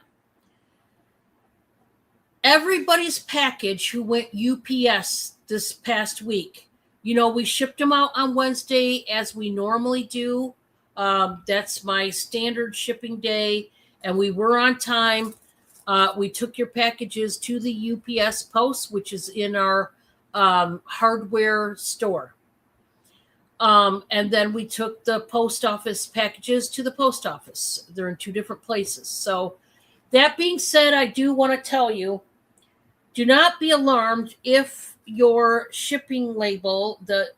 [SPEAKER 1] Everybody's package who went UPS this past week, we shipped them out on Wednesday as we normally do. That's my standard shipping day, and we were on time. We took your packages to the UPS post, which is in our hardware store. And then we took the post office packages to the post office. They're in two different places. So, that being said, I do want to tell you, do not be alarmed if your shipping label, the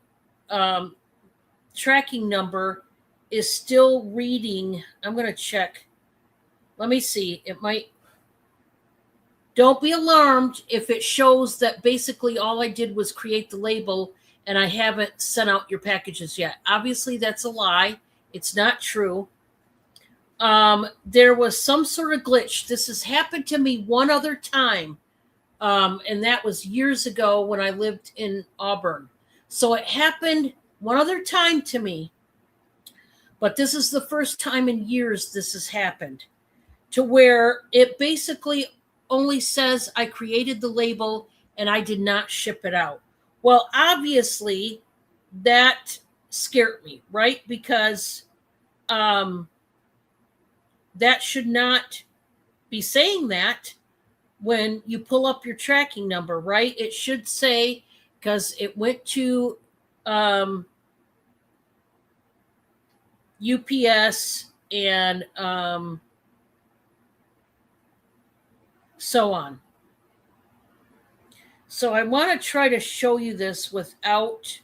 [SPEAKER 1] tracking number, is still reading. I'm going to check. Let me see. It might. Don't be alarmed if it shows that basically all I did was create the label and I haven't sent out your packages yet. Obviously, that's a lie. It's not true. There was some sort of glitch. This has happened to me one other time. And that was years ago when I lived in Auburn. So it happened one other time to me, but this is the first time in years this has happened, to where it basically only says I created the label and I did not ship it out. Well, obviously that scared me, right? Because that should not be saying that. When you pull up your tracking number, right? It should say, because it went to UPS and so on. So I want to try to show you this without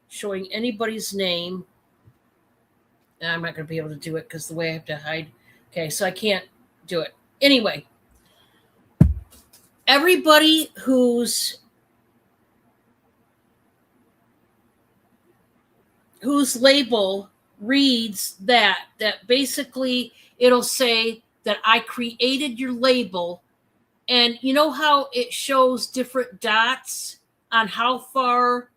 [SPEAKER 1] showing anybody's name. And I'm not going to be able to do it because the way I have to hide. Okay, so I can't do it. Anyway, everybody whose label reads that basically it'll say that I created your label, and you know how it shows different dots on how far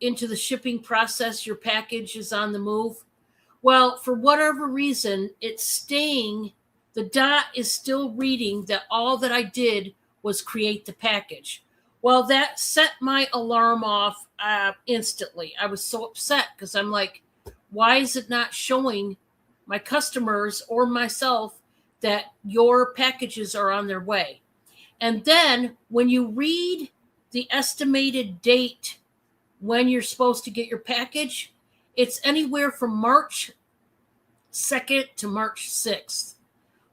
[SPEAKER 1] into the shipping process your package is on the move? Well, for whatever reason, it's staying, the dot is still reading that all that I did was create the package. Well, that set my alarm off instantly. I was so upset because I'm like, why is it not showing my customers or myself that your packages are on their way? And then when you read the estimated date when you're supposed to get your package, it's anywhere from March 2nd to March 6th.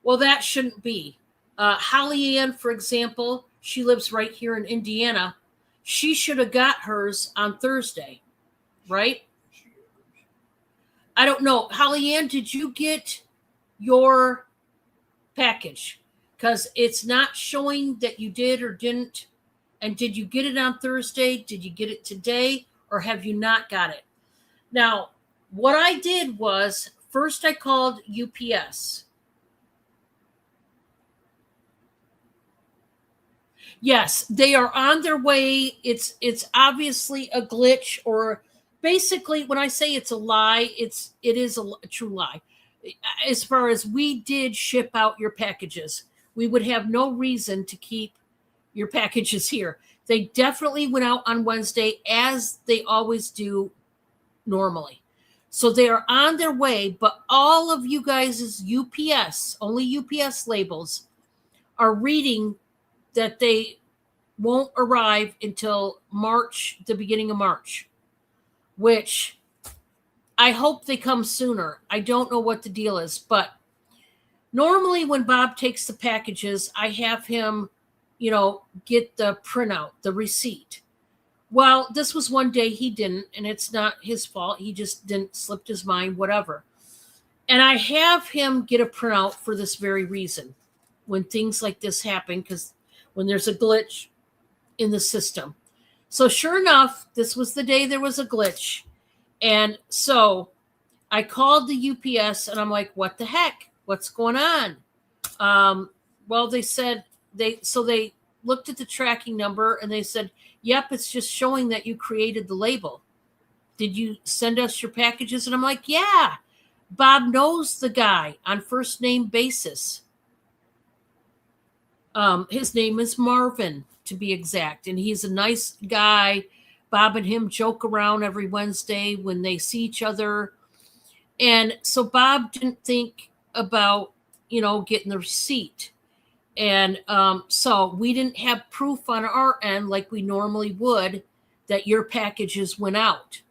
[SPEAKER 1] Well, that shouldn't be. Holly Ann, for example, she lives right here in Indiana. She should have got hers on Thursday, right? I don't know. Holly Ann, did you get your package? Because it's not showing that you did or didn't. And did you get it on Thursday? Did you get it today? Or have you not got it? Now, what I did was, first I called UPS. Yes, they are on their way. It's obviously a glitch, or basically when I say it's a lie, it is a true lie. As far as we did ship out your packages, we would have no reason to keep your packages here. They definitely went out on Wednesday, as they always do normally. So they are on their way, but all of you guys' UPS, only UPS labels, are reading that they won't arrive until March, the beginning of March, which I hope they come sooner. I don't know what the deal is, but normally when Bob takes the packages, I have him, get the printout, the receipt. Well, this was one day he didn't, and it's not his fault. He just didn't, slipped his mind, whatever. And I have him get a printout for this very reason. When things like this happen, because when there's a glitch, in the system. So sure enough, this was the day there was a glitch. And so I called the UPS and I'm like, what the heck? What's going on? Well, they said they looked at the tracking number and they said, yep, it's just showing that you created the label. Did you send us your packages? And I'm like, yeah. Bob knows the guy on first name basis. His name is Marvin, to be exact, and he's a nice guy. Bob and him joke around every Wednesday when they see each other. And so Bob didn't think about, getting the receipt. And so we didn't have proof on our end like we normally would that your packages went out.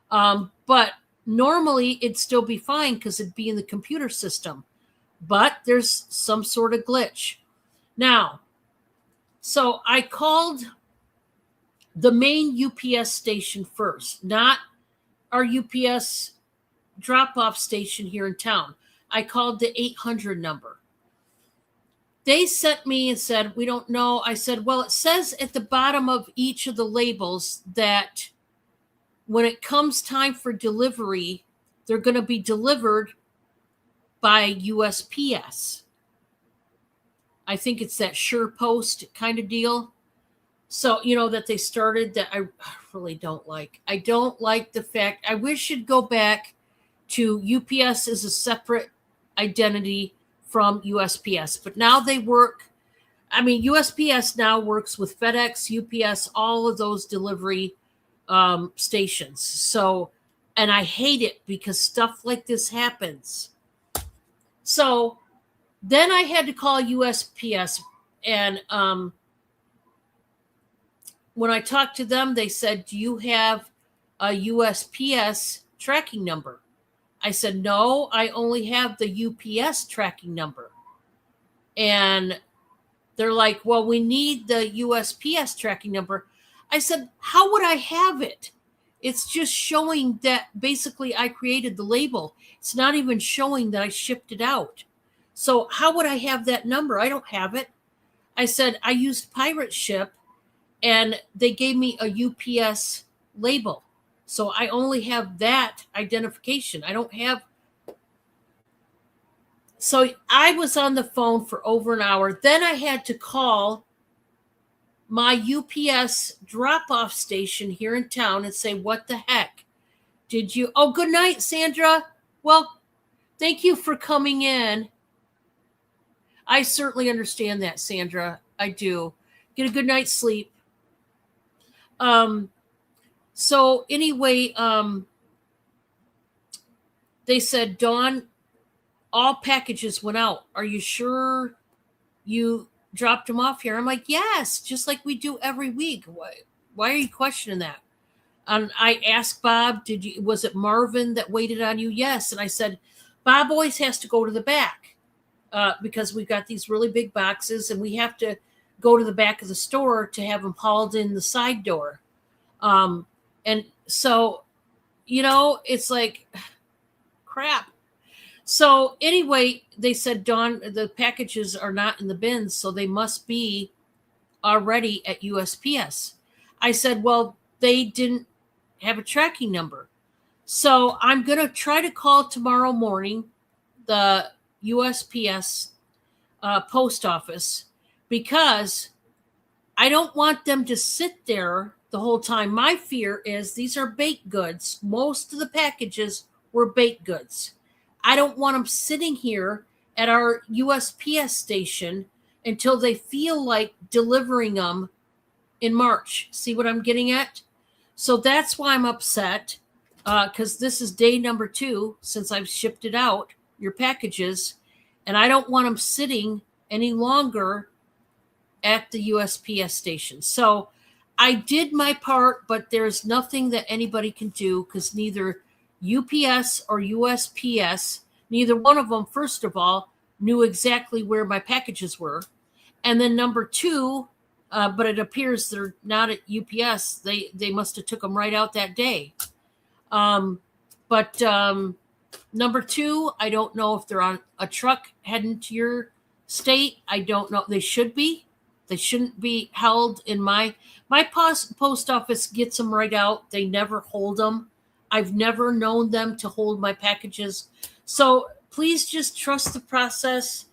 [SPEAKER 1] But normally it'd still be fine because it'd be in the computer system. But there's some sort of glitch. Now, so I called the main UPS station first, not our UPS drop-off station here in town. I called the 800 number. They sent me and said, we don't know. I said, well, it says at the bottom of each of the labels that when it comes time for delivery, they're going to be delivered by USPS. I think it's that sure post kind of deal. So, that they started that I really don't like. I don't like the fact, I wish it'd go back to UPS as a separate identity from USPS. But now they work, USPS now works with FedEx, UPS, all of those delivery stations. So, and I hate it because stuff like this happens. So then I had to call USPS, and when I talked to them, they said, do you have a USPS tracking number? I said, no, I only have the UPS tracking number. And they're like, well, we need the USPS tracking number. I said, how would I have it? It's just showing that basically I created the label. It's not even showing that I shipped it out. So how would I have that number? I don't have it. I said, I used Pirate Ship and they gave me a UPS label. So I only have that identification. I don't have. So I was on the phone for over an hour. Then I had to call my UPS drop-off station here in town and say, what the heck? Did you? Oh, good night, Sandra. Well, thank you for coming in. I certainly understand that, Sandra. I do. Get a good night's sleep. So anyway, they said, Dawn, all packages went out. Are you sure you dropped them off here? I'm like, yes, just like we do every week. Why are you questioning that? And I asked Bob, was it Marvin that waited on you? Yes. And I said, Bob always has to go to the back because we've got these really big boxes and we have to go to the back of the store to have them hauled in the side door. And so, it's like crap. So anyway, they said, Dawn, the packages are not in the bins, so they must be already at USPS. I said, well, they didn't have a tracking number. So I'm going to try to call tomorrow morning the USPS post office because I don't want them to sit there the whole time. My fear is these are baked goods. Most of the packages were baked goods. I don't want them sitting here at our USPS station until they feel like delivering them in March. See what I'm getting at? So that's why I'm upset because this is day number 2 since I've shipped it out, your packages, and I don't want them sitting any longer at the USPS station. So I did my part, but there's nothing that anybody can do because neither UPS or USPS, neither one of them, first of all, knew exactly where my packages were. And then number 2, but it appears they're not at UPS. They must have took them right out that day. But number 2, I don't know if they're on a truck heading to your state. I don't know. They should be. They shouldn't be held in my post office gets them right out. They never hold them. I've never known them to hold my packages. So please just trust the process.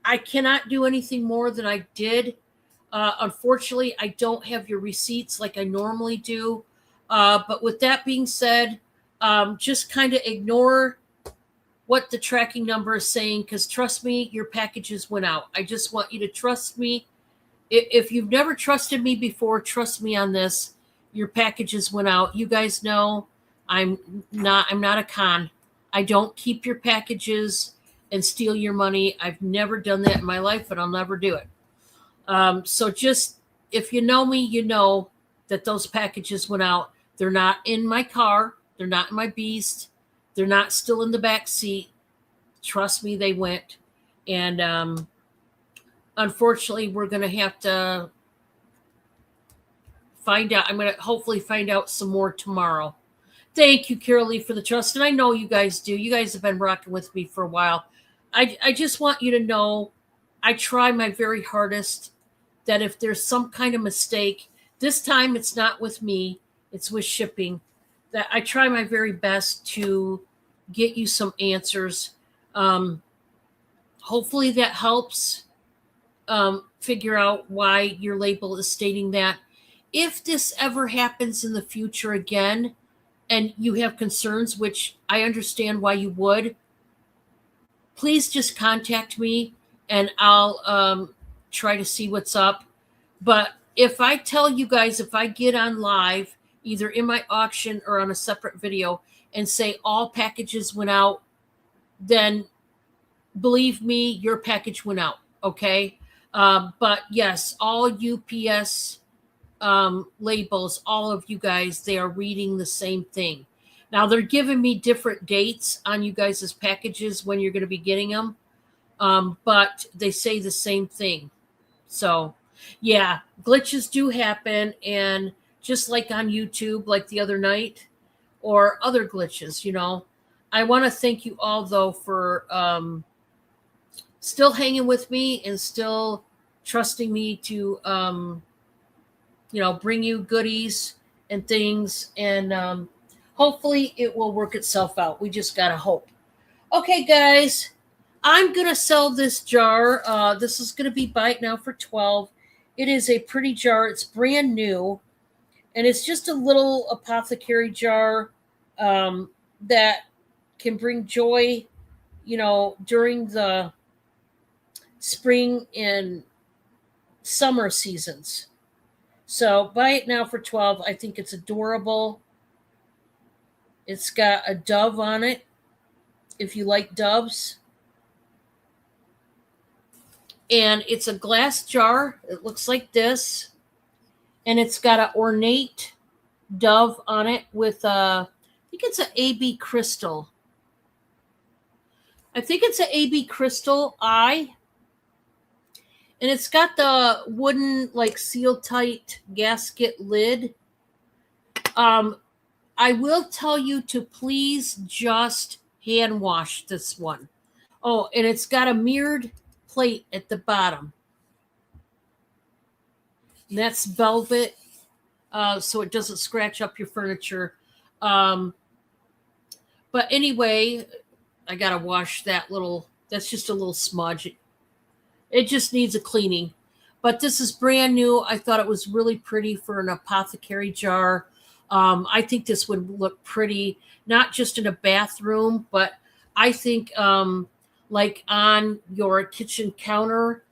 [SPEAKER 1] I cannot do anything more than I did. Unfortunately, I don't have your receipts like I normally do. But with that being said, just kind of ignore what the tracking number is saying, because trust me, your packages went out. I just want you to trust me. If you've never trusted me before, trust me on this. Your packages went out. You guys know I'm not a con. I don't keep your packages and steal your money. I've never done that in my life, and I'll never do it. So just, if you know me, you know that those packages went out. They're not in my car. They're not in my beast. They're not still in the back seat. Trust me, they went. And unfortunately, we're going to have to find out. I'm going to hopefully find out some more tomorrow. Thank you, Carolee, for the trust. And I know you guys do. You guys have been rocking with me for a while. I just want you to know I try my very hardest that if there's some kind of mistake, this time it's not with me, it's with shipping, that I try my very best to get you some answers. Hopefully that helps figure out why your label is stating that. If this ever happens in the future again and you have concerns, which I understand why you would, please just contact me and I'll try to see what's up. But if I tell you guys, if I get on live, either in my auction or on a separate video, and say all packages went out, then believe me, your package went out. Okay. But yes, all UPS labels, all of you guys, they are reading the same thing. Now they're giving me different dates on you guys' packages when you're going to be getting them. But they say the same thing. So yeah, glitches do happen. And just like on YouTube, like the other night, or other glitches, I want to thank you all though for still hanging with me and still trusting me to bring you goodies and things, and hopefully it will work itself out. We just gotta hope. Okay, guys, I'm gonna sell this jar. This is gonna be Buy It Now for 12. It is a pretty jar. It's brand new, and it's just a little apothecary jar that can bring joy, during the spring and summer seasons. So Buy It Now for 12. I think it's adorable. It's got a dove on it, if you like doves. And it's a glass jar. It looks like this. And it's got an ornate dove on it with I think it's an AB crystal. I think it's an AB crystal eye. And it's got the wooden, like, seal tight gasket lid. I will tell you to please just hand wash this one. Oh, and it's got a mirrored plate at the bottom. And that's velvet, so it doesn't scratch up your furniture. But anyway, I gotta wash that little. That's just a little smudge. It just needs a cleaning. But this is brand new. I thought it was really pretty for an apothecary jar. I think this would look pretty, not just in a bathroom, but I think like on your kitchen counter,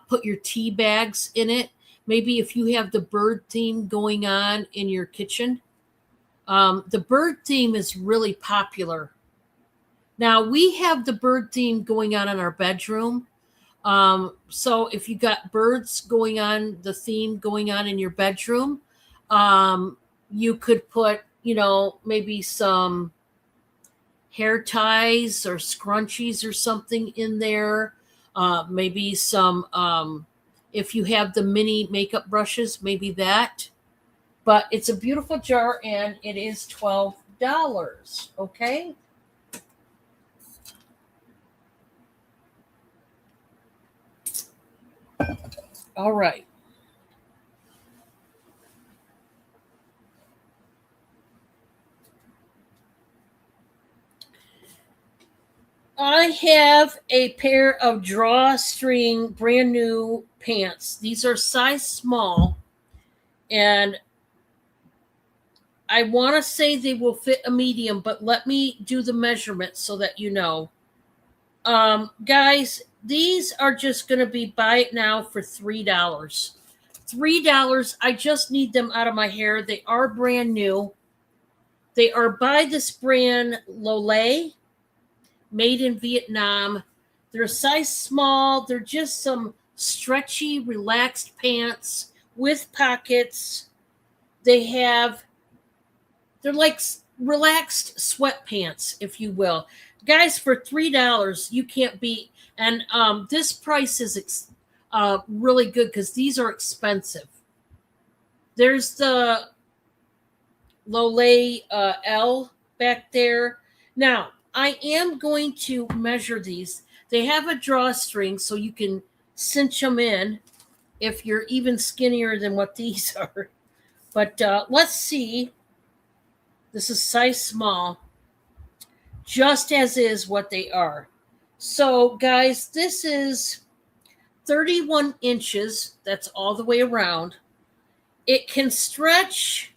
[SPEAKER 1] put your tea bags in it. Maybe if you have the bird theme going on in your kitchen. The bird theme is really popular. Now, we have the bird theme going on in our bedroom. So if you got birds going on, the theme going on in your bedroom, you could put, maybe some hair ties or scrunchies or something in there. Maybe some, if you have the mini makeup brushes, maybe that. But it's a beautiful jar and it is $12. Okay. All right. I have a pair of drawstring brand new pants. These are size small, and I want to say they will fit a medium, but let me do the measurement so that you know. Guys, these are just going to be buy it now for $3. $3. I just need them out of my hair. They are brand new. They are by this brand Lolay, made in Vietnam. They're a size small. They're just some stretchy, relaxed pants with pockets. They have, they're like relaxed sweatpants, if you will. Guys, for $3, you can't beat. And this price is really good because these are expensive. There's the Lolay L back there. Now, I am going to measure these. They have a drawstring so you can cinch them in if you're even skinnier than what these are. But let's see. This is size small, just as is what they are. So, guys, this is 31 inches. That's all the way around. It can stretch.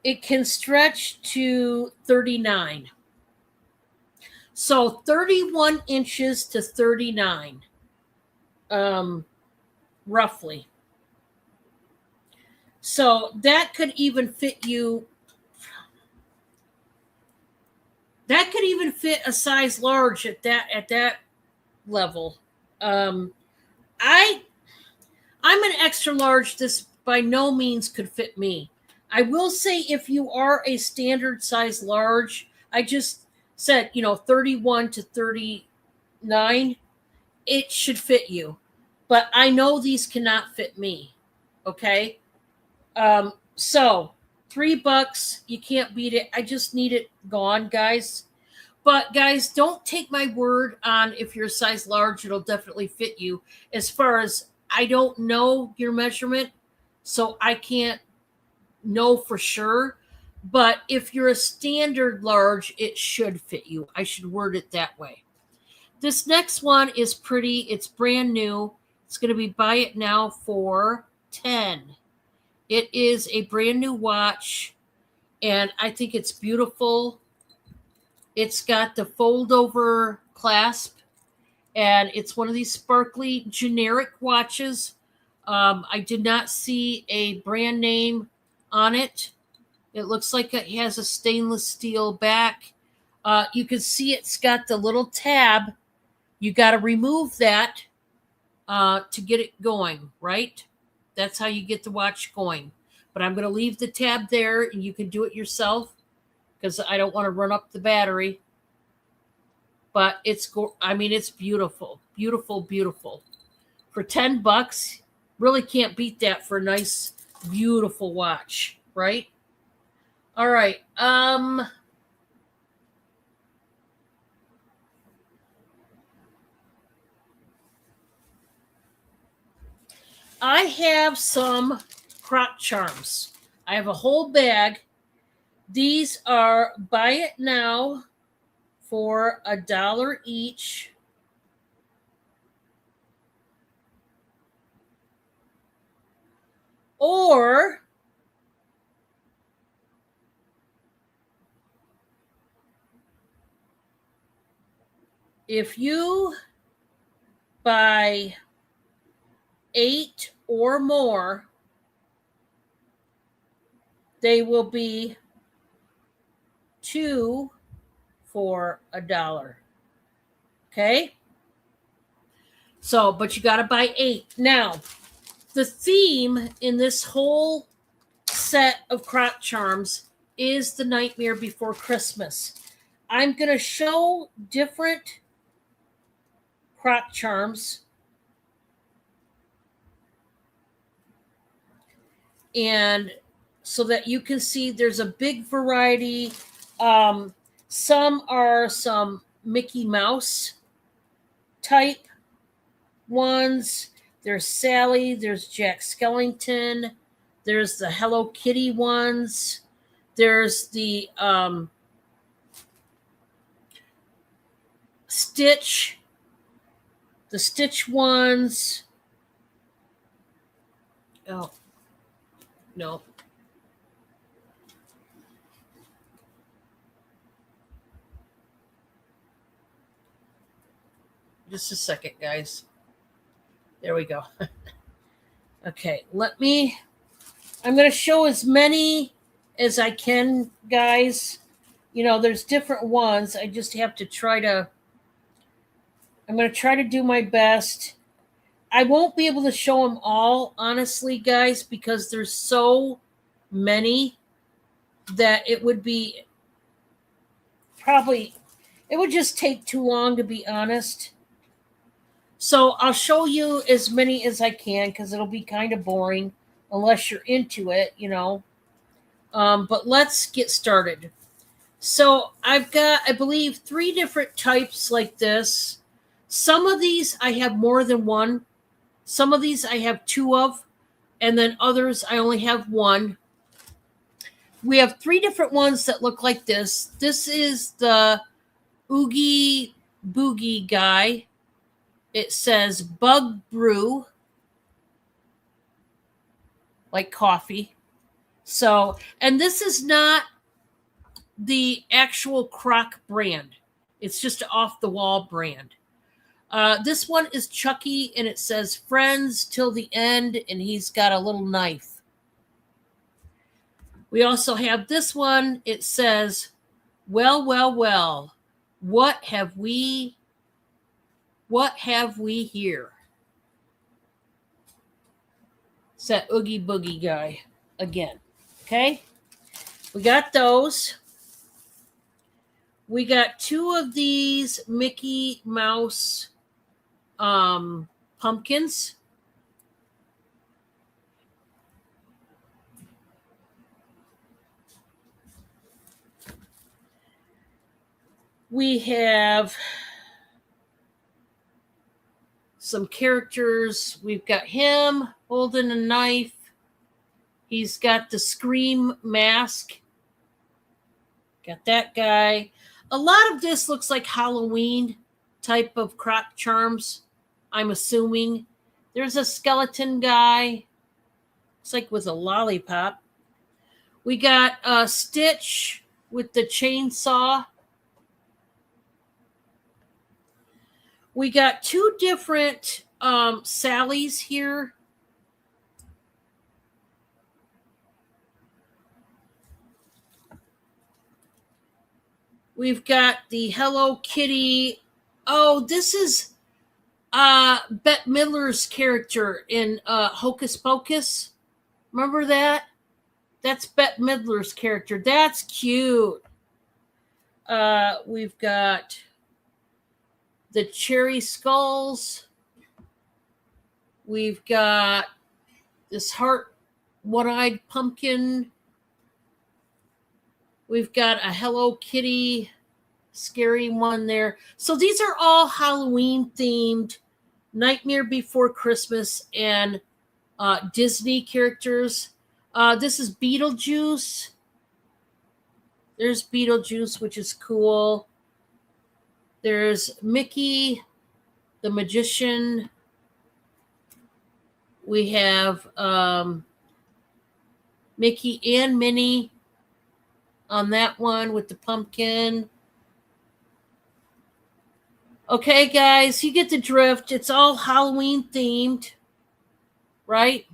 [SPEAKER 1] It can stretch to 39. So 31 inches to 39, roughly. So that could even fit you. That could even fit a size large at that level. I I'm an extra large. This by no means could fit me. I will say if you are a standard size large, I just said 31 to 39, it should fit you. But I know these cannot fit me. Okay. So $3, you can't beat it. I just need it gone, guys. But guys, don't take my word on if you're a size large, it'll definitely fit you. As far as I don't know your measurement, so I can't know for sure. But if you're a standard large, it should fit you. I should word it that way. This next one is pretty. It's brand new. It's going to be buy it now for 10. It is a brand new watch, and I think it's beautiful. It's got the fold over clasp, and it's one of these sparkly generic watches. I did not see a brand name on it. It looks like it has a stainless steel back. You can see it's got the little tab. You got to remove that to get it going, right? That's how you get the watch going. But I'm going to leave the tab there, and you can do it yourself because I don't want to run up the battery. But it's beautiful, beautiful, beautiful. For $10, really can't beat that for a nice, beautiful watch, right? All right. I have some crop charms. I have a whole bag. These are buy it now for $1 each. Or if you buy 8 or more, they will be 2 for $1. Okay? So, but you got to buy 8. Now, the theme in this whole set of crop charms is the Nightmare Before Christmas. I'm going to show different crop charms, and so that you can see there's a big variety. Some are some Mickey Mouse type. ones. There's Sally. There's Jack Skellington. There's the Hello Kitty ones. There's the Stitch. The Stitch ones. Oh, no. Just a second, guys. There we go. Okay, I'm going to show as many as I can, guys. There's different ones. I just have to I'm going to try to do my best. I won't be able to show them all, honestly, guys, because there's so many that it would just take too long, to be honest. So I'll show you as many as I can because it'll be kind of boring unless you're into it, But let's get started. So I've got, I believe, 3 different types like this. Some of these I have more than one. Some of these I have 2 of, and then others I only have 1. We have 3 different ones that look like this. This is the Oogie Boogie guy. It says Bug Brew, like coffee. So, and this is not the actual Croc brand. It's just an off-the-wall brand. This one is Chucky, and it says friends till the end, and he's got a little knife. We also have this one. It says, well, well, well, what have we here? It's that Oogie Boogie guy again. Okay? We got those. We got 2 of these Mickey Mouse pumpkins. We have some characters. We've got him holding a knife. He's got the Scream mask. Got that guy. A lot of this looks like Halloween type of Croc charms, I'm assuming. There's a skeleton guy. It's like with a lollipop. We got Stitch with the chainsaw. We got 2 different Sallys here. We've got the Hello Kitty. Oh, this is Bette Midler's character in Hocus Pocus. Remember that? That's Bette Midler's character. That's cute. We've got the cherry skulls. We've got this heart, one-eyed pumpkin. We've got a Hello Kitty scary one there. So these are all Halloween themed, Nightmare Before Christmas, and Disney characters. This is Beetlejuice. There's Beetlejuice, which is cool. There's Mickey, the magician. We have Mickey and Minnie on that one with the pumpkin. Okay, guys, you get the drift. It's all Halloween themed, right?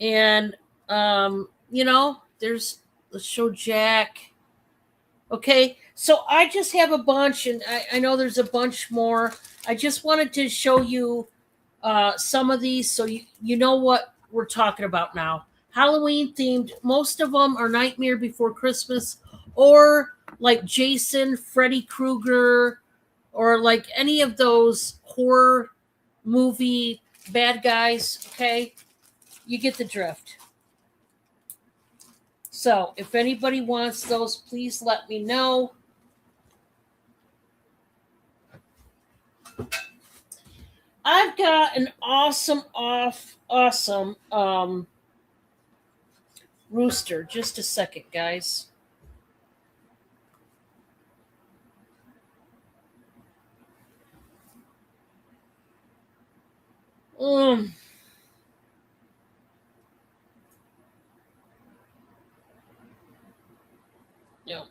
[SPEAKER 1] And let's show Jack. Okay, so I just have a bunch, and I know there's a bunch more. I just wanted to show you some of these so you know what we're talking about now. Halloween themed. Most of them are Nightmare Before Christmas, or like Jason, Freddy Krueger, or like any of those horror movie bad guys. Okay, you get the drift. So if anybody wants those, please let me know. I've got an awesome rooster. Just a second, guys. Um, yeah.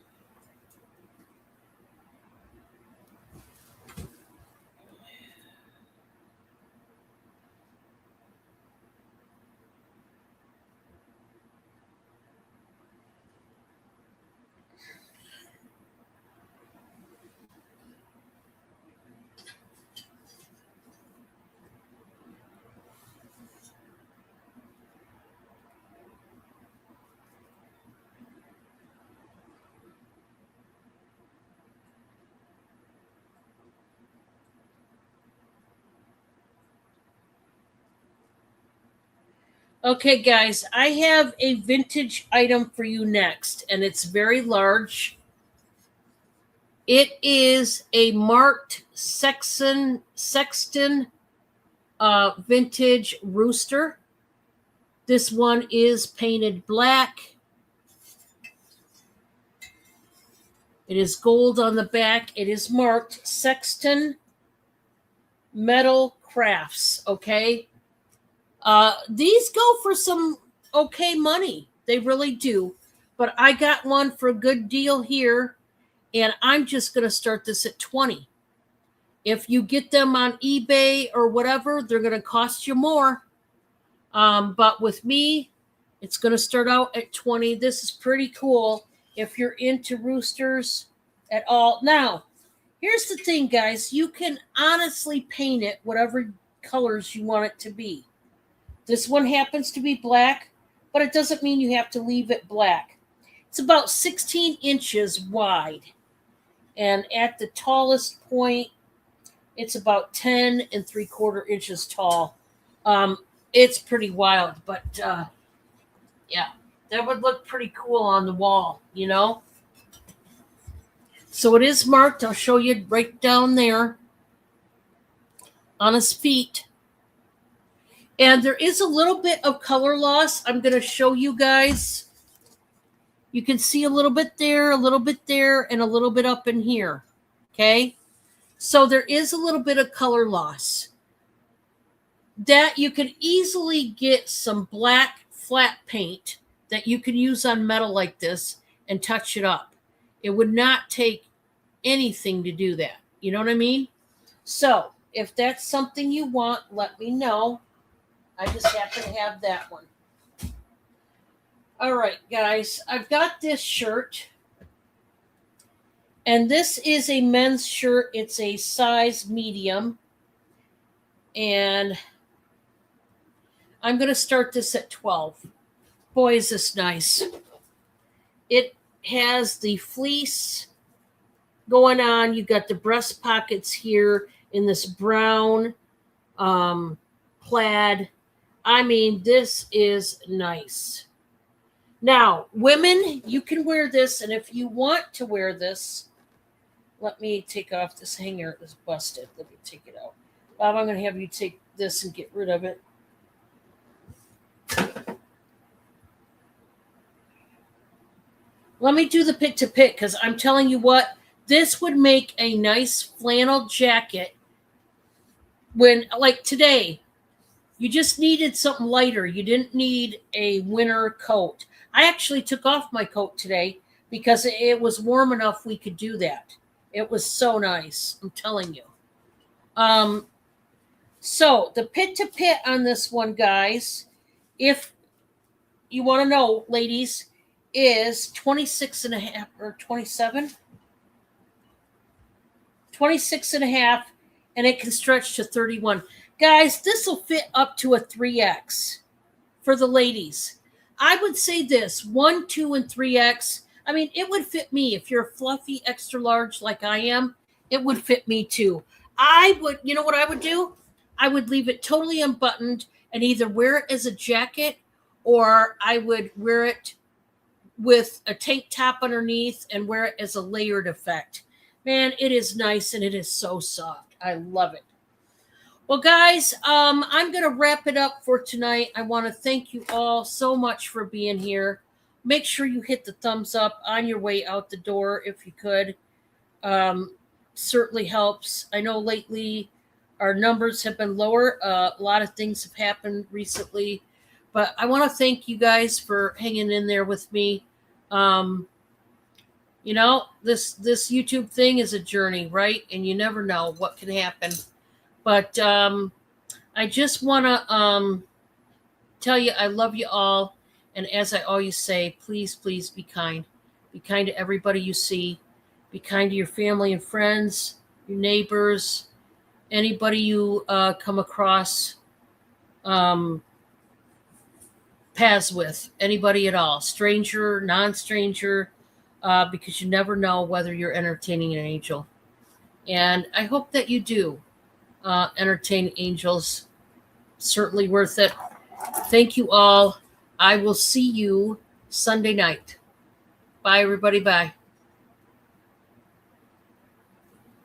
[SPEAKER 1] Okay, guys, I have a vintage item for you next, and it's very large. It is a marked Sexton vintage rooster. This one is painted black. It is gold on the back. It is marked Sexton Metal Crafts. Okay. These go for some okay money. They really do. But I got one for a good deal here, and I'm just going to start this at 20. If you get them on eBay or whatever, they're going to cost you more. But with me, it's going to start out at 20. This is pretty cool if you're into roosters at all. Now, here's the thing, guys. You can honestly paint it whatever colors you want it to be. This one happens to be black, but it doesn't mean you have to leave it black. It's about 16 inches wide. And at the tallest point, it's about 10 3/4 inches tall. It's pretty wild, but yeah, that would look pretty cool on the wall, you know? So it is marked. I'll show you right down there on his feet. And there is a little bit of color loss. I'm going to show you guys. You can see a little bit there, a little bit there, and a little bit up in here. Okay? So there is a little bit of color loss. That you can easily get some black flat paint that you can use on metal like this and touch it up. It would not take anything to do that. You know what I mean? So if that's something you want, let me know. I just happen to have that one. All right, guys, I've got this shirt. And this is a men's shirt. It's a size medium. And I'm going to start this at 12. Boy, is this nice. It has the fleece going on. You've got the breast pockets here in this brown plaid. I mean, this is nice. Now, women, you can wear this, and if you want to wear this, let me take off this hanger. It was busted. Let me take it out. Bob, I'm going to have you take this and get rid of it. Let me do the pit to pit, because I'm telling you what, this would make a nice flannel jacket when, like today, you just needed something lighter. You didn't need a winter coat. I actually took off my coat today because it was warm enough we could do that. It was so nice, I'm telling you. So the pit to pit on this one, guys, if you want to know, ladies, is 26 and a half or 27. 26 and a half, and it can stretch to 31. Guys, this will fit up to a 3X for the ladies. I would say this 1, 2, and 3X. I mean, it would fit me. If you're a fluffy extra large like I am, it would fit me too. I would, you know what I would do? I would leave it totally unbuttoned and either wear it as a jacket or I would wear it with a tank top underneath and wear it as a layered effect. Man, it is nice and it is so soft. I love it. Well, guys, I'm going to wrap it up for tonight. I want to thank you all so much for being here. Make sure you hit the thumbs up on your way out the door if you could. Um, Certainly helps. I know lately our numbers have been lower. A lot of things have happened recently, but I want to thank you guys for hanging in there with me. Um, this YouTube thing is a journey, right? And you never know what can happen. But I just want to tell you I love you all. And as I always say, please, please be kind. Be kind to everybody you see. Be kind to your family and friends, your neighbors, anybody you come across um, paths with, anybody at all, stranger, non stranger, because you never know whether you're entertaining an angel. And I hope that you do entertain angels. Certainly worth it. Thank you all. I will see you Sunday night. Bye, everybody. Bye.